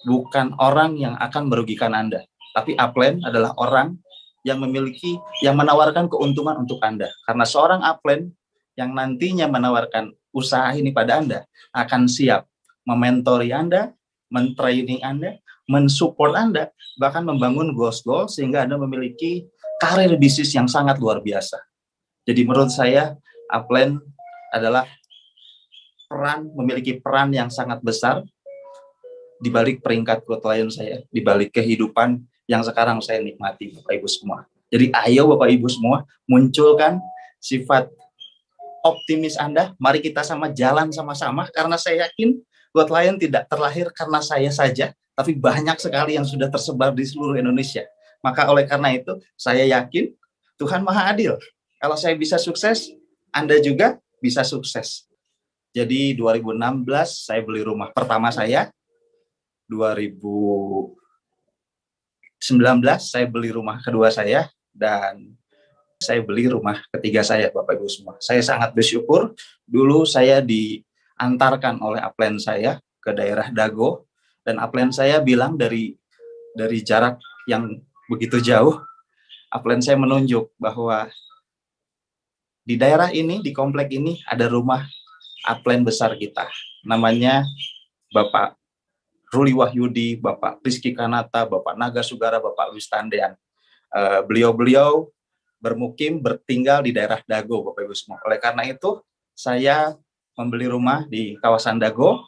bukan orang yang akan merugikan Anda, tapi upline adalah orang yang menawarkan keuntungan untuk Anda. Karena seorang upline yang nantinya menawarkan usaha ini pada Anda akan siap mementori Anda, mentraining Anda, mensupport Anda, bahkan membangun goals-goals sehingga Anda memiliki karir bisnis yang sangat luar biasa. Jadi menurut saya upline adalah memiliki peran yang sangat besar di balik peringkat klien saya, di balik kehidupan yang sekarang saya nikmati, Bapak Ibu semua. Jadi ayo Bapak Ibu semua, munculkan sifat optimis Anda, mari kita jalan sama-sama, karena saya yakin klien tidak terlahir karena saya saja, tapi banyak sekali yang sudah tersebar di seluruh Indonesia. Maka oleh karena itu, saya yakin Tuhan Maha Adil. Kalau saya bisa sukses, Anda juga bisa sukses. Jadi 2016 saya beli rumah pertama saya, 2019 saya beli rumah kedua saya, dan saya beli rumah ketiga saya, Bapak Ibu semua. Saya sangat bersyukur, dulu saya diantarkan oleh upline saya ke daerah Dago, dan upline saya bilang dari jarak yang begitu jauh, upline saya menunjuk bahwa di daerah ini, di komplek ini, ada rumah upline besar kita. Namanya Bapak Ruli Wahyudi, Bapak Rizky Kanata, Bapak Naga Sugara, Bapak Luis Tandean. Beliau-beliau bertinggal di daerah Dago, Bapak Ibu semua. Oleh karena itu, saya membeli rumah di kawasan Dago,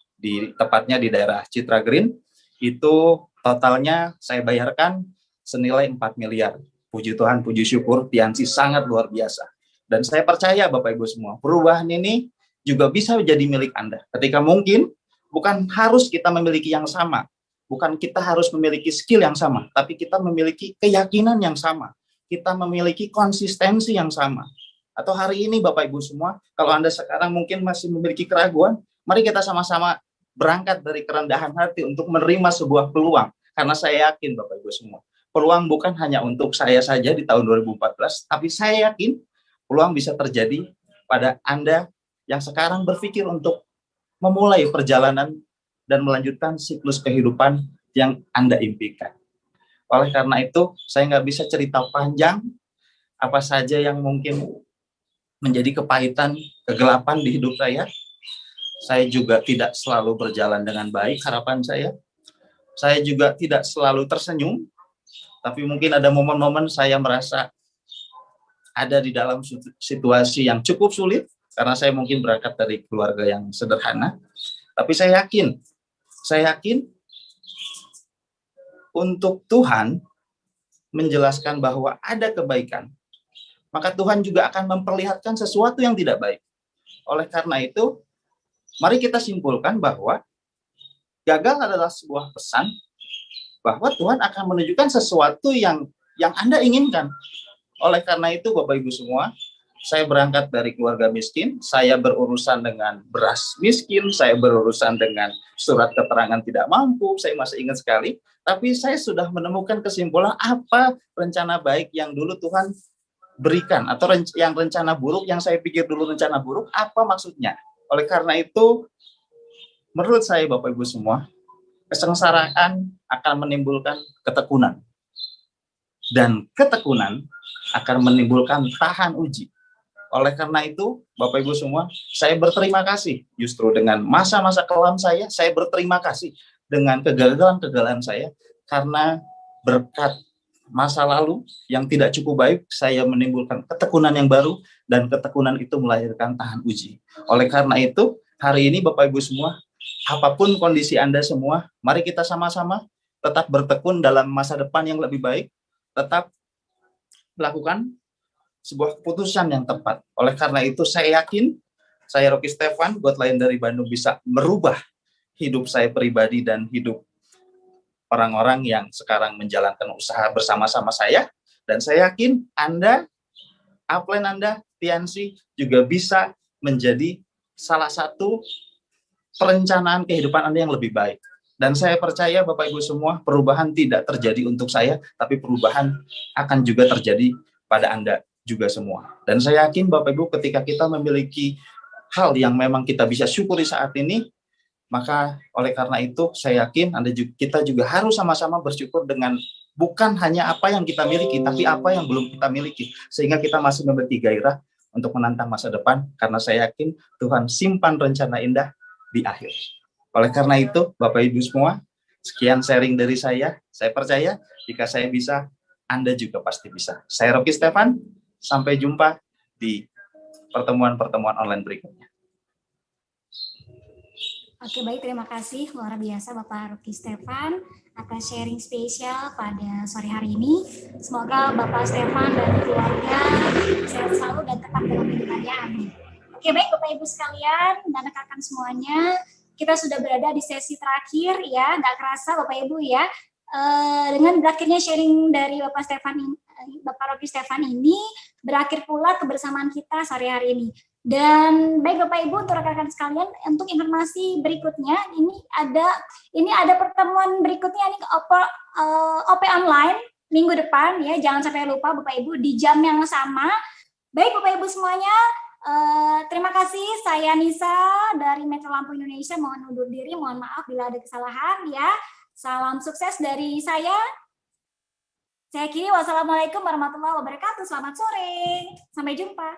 tepatnya di daerah Citra Green. Itu totalnya saya bayarkan senilai 4 miliar. Puji Tuhan, puji syukur, Tiansi sangat luar biasa. Dan saya percaya Bapak Ibu semua, perubahan ini juga bisa jadi milik Anda. Ketika mungkin bukan harus kita memiliki yang sama, bukan kita harus memiliki skill yang sama, tapi kita memiliki keyakinan yang sama, kita memiliki konsistensi yang sama. Atau hari ini Bapak Ibu semua, kalau Anda sekarang mungkin masih memiliki keraguan, mari kita sama-sama berangkat dari kerendahan hati untuk menerima sebuah peluang. Karena saya yakin Bapak Ibu semua, peluang bukan hanya untuk saya saja di tahun 2014, tapi saya yakin peluang bisa terjadi pada Anda yang sekarang berpikir untuk memulai perjalanan dan melanjutkan siklus kehidupan yang Anda impikan. Oleh karena itu, saya nggak bisa cerita panjang apa saja yang mungkin menjadi kepahitan, kegelapan di hidup saya. Saya juga tidak selalu berjalan dengan baik, harapan saya. Saya juga tidak selalu tersenyum, tapi mungkin ada momen-momen saya merasa ada di dalam situasi yang cukup sulit, karena saya mungkin berangkat dari keluarga yang sederhana. Tapi saya yakin untuk Tuhan menjelaskan bahwa ada kebaikan, maka Tuhan juga akan memperlihatkan sesuatu yang tidak baik. Oleh karena itu, mari kita simpulkan bahwa gagal adalah sebuah pesan bahwa Tuhan akan menunjukkan sesuatu yang Anda inginkan. Oleh karena itu, Bapak Ibu semua, saya berangkat dari keluarga miskin, saya berurusan dengan beras miskin, saya berurusan dengan surat keterangan tidak mampu, saya masih ingat sekali, tapi saya sudah menemukan kesimpulan apa rencana baik yang dulu Tuhan berikan, atau yang rencana buruk, yang saya pikir dulu rencana buruk, apa maksudnya. Oleh karena itu, menurut saya Bapak Ibu semua, kesengsaraan akan menimbulkan ketekunan. Dan ketekunan akan menimbulkan tahan uji. Oleh karena itu, Bapak Ibu semua, saya berterima kasih justru dengan masa-masa kelam saya berterima kasih dengan kegagalan-kegagalan saya, karena berkat masa lalu yang tidak cukup baik, saya menimbulkan ketekunan yang baru, dan ketekunan itu melahirkan tahan uji. Oleh karena itu, hari ini Bapak Ibu semua, apapun kondisi Anda semua, mari kita sama-sama tetap bertekun dalam masa depan yang lebih baik, tetap melakukan sebuah keputusan yang tepat. Oleh karena itu, saya yakin, saya Rocky Stefan, buat lain dari Bandung, bisa merubah hidup saya pribadi dan hidup orang-orang yang sekarang menjalankan usaha bersama-sama saya. Dan saya yakin Anda upline Anda, Tiansi, juga bisa menjadi salah satu perencanaan kehidupan Anda yang lebih baik. Dan saya percaya Bapak Ibu semua, perubahan tidak terjadi untuk saya, tapi perubahan akan juga terjadi pada Anda juga semua. Dan saya yakin Bapak Ibu, ketika kita memiliki hal yang memang kita bisa syukuri saat ini, maka oleh karena itu saya yakin kita juga harus sama-sama bersyukur dengan bukan hanya apa yang kita miliki, tapi apa yang belum kita miliki, sehingga kita masih memiliki gairah untuk menantang masa depan, karena saya yakin Tuhan simpan rencana indah di akhir. Oleh karena itu, Bapak Ibu semua, sekian sharing dari saya percaya jika saya bisa, Anda juga pasti bisa. Saya Rocky Stefan, sampai jumpa di pertemuan-pertemuan online berikutnya. Oke, baik, terima kasih luar biasa Bapak Rocky Stefan atas sharing spesial pada sore hari ini. Semoga Bapak Stefan dan keluarga sehat selalu dan tetap dalam kehidupannya. Amin. Oke, baik Bapak Ibu sekalian dan rekan-rekan semuanya, kita sudah berada di sesi terakhir ya, nggak kerasa Bapak Ibu ya. Dengan berakhirnya sharing dari Bapak Rocky Stefan ini, berakhir pula kebersamaan kita sore hari ini. Dan baik Bapak Ibu, untuk rekan-rekan sekalian, untuk informasi berikutnya ini ada pertemuan berikutnya nih OP online minggu depan ya, jangan sampai lupa Bapak Ibu di jam yang sama. Baik Bapak Ibu semuanya, terima kasih, saya Nisa dari Metro Lampung Indonesia, mohon undur diri, mohon maaf bila ada kesalahan ya. Salam sukses dari saya. Saya akhiri, wassalamualaikum warahmatullahi wabarakatuh. Selamat sore, sampai jumpa.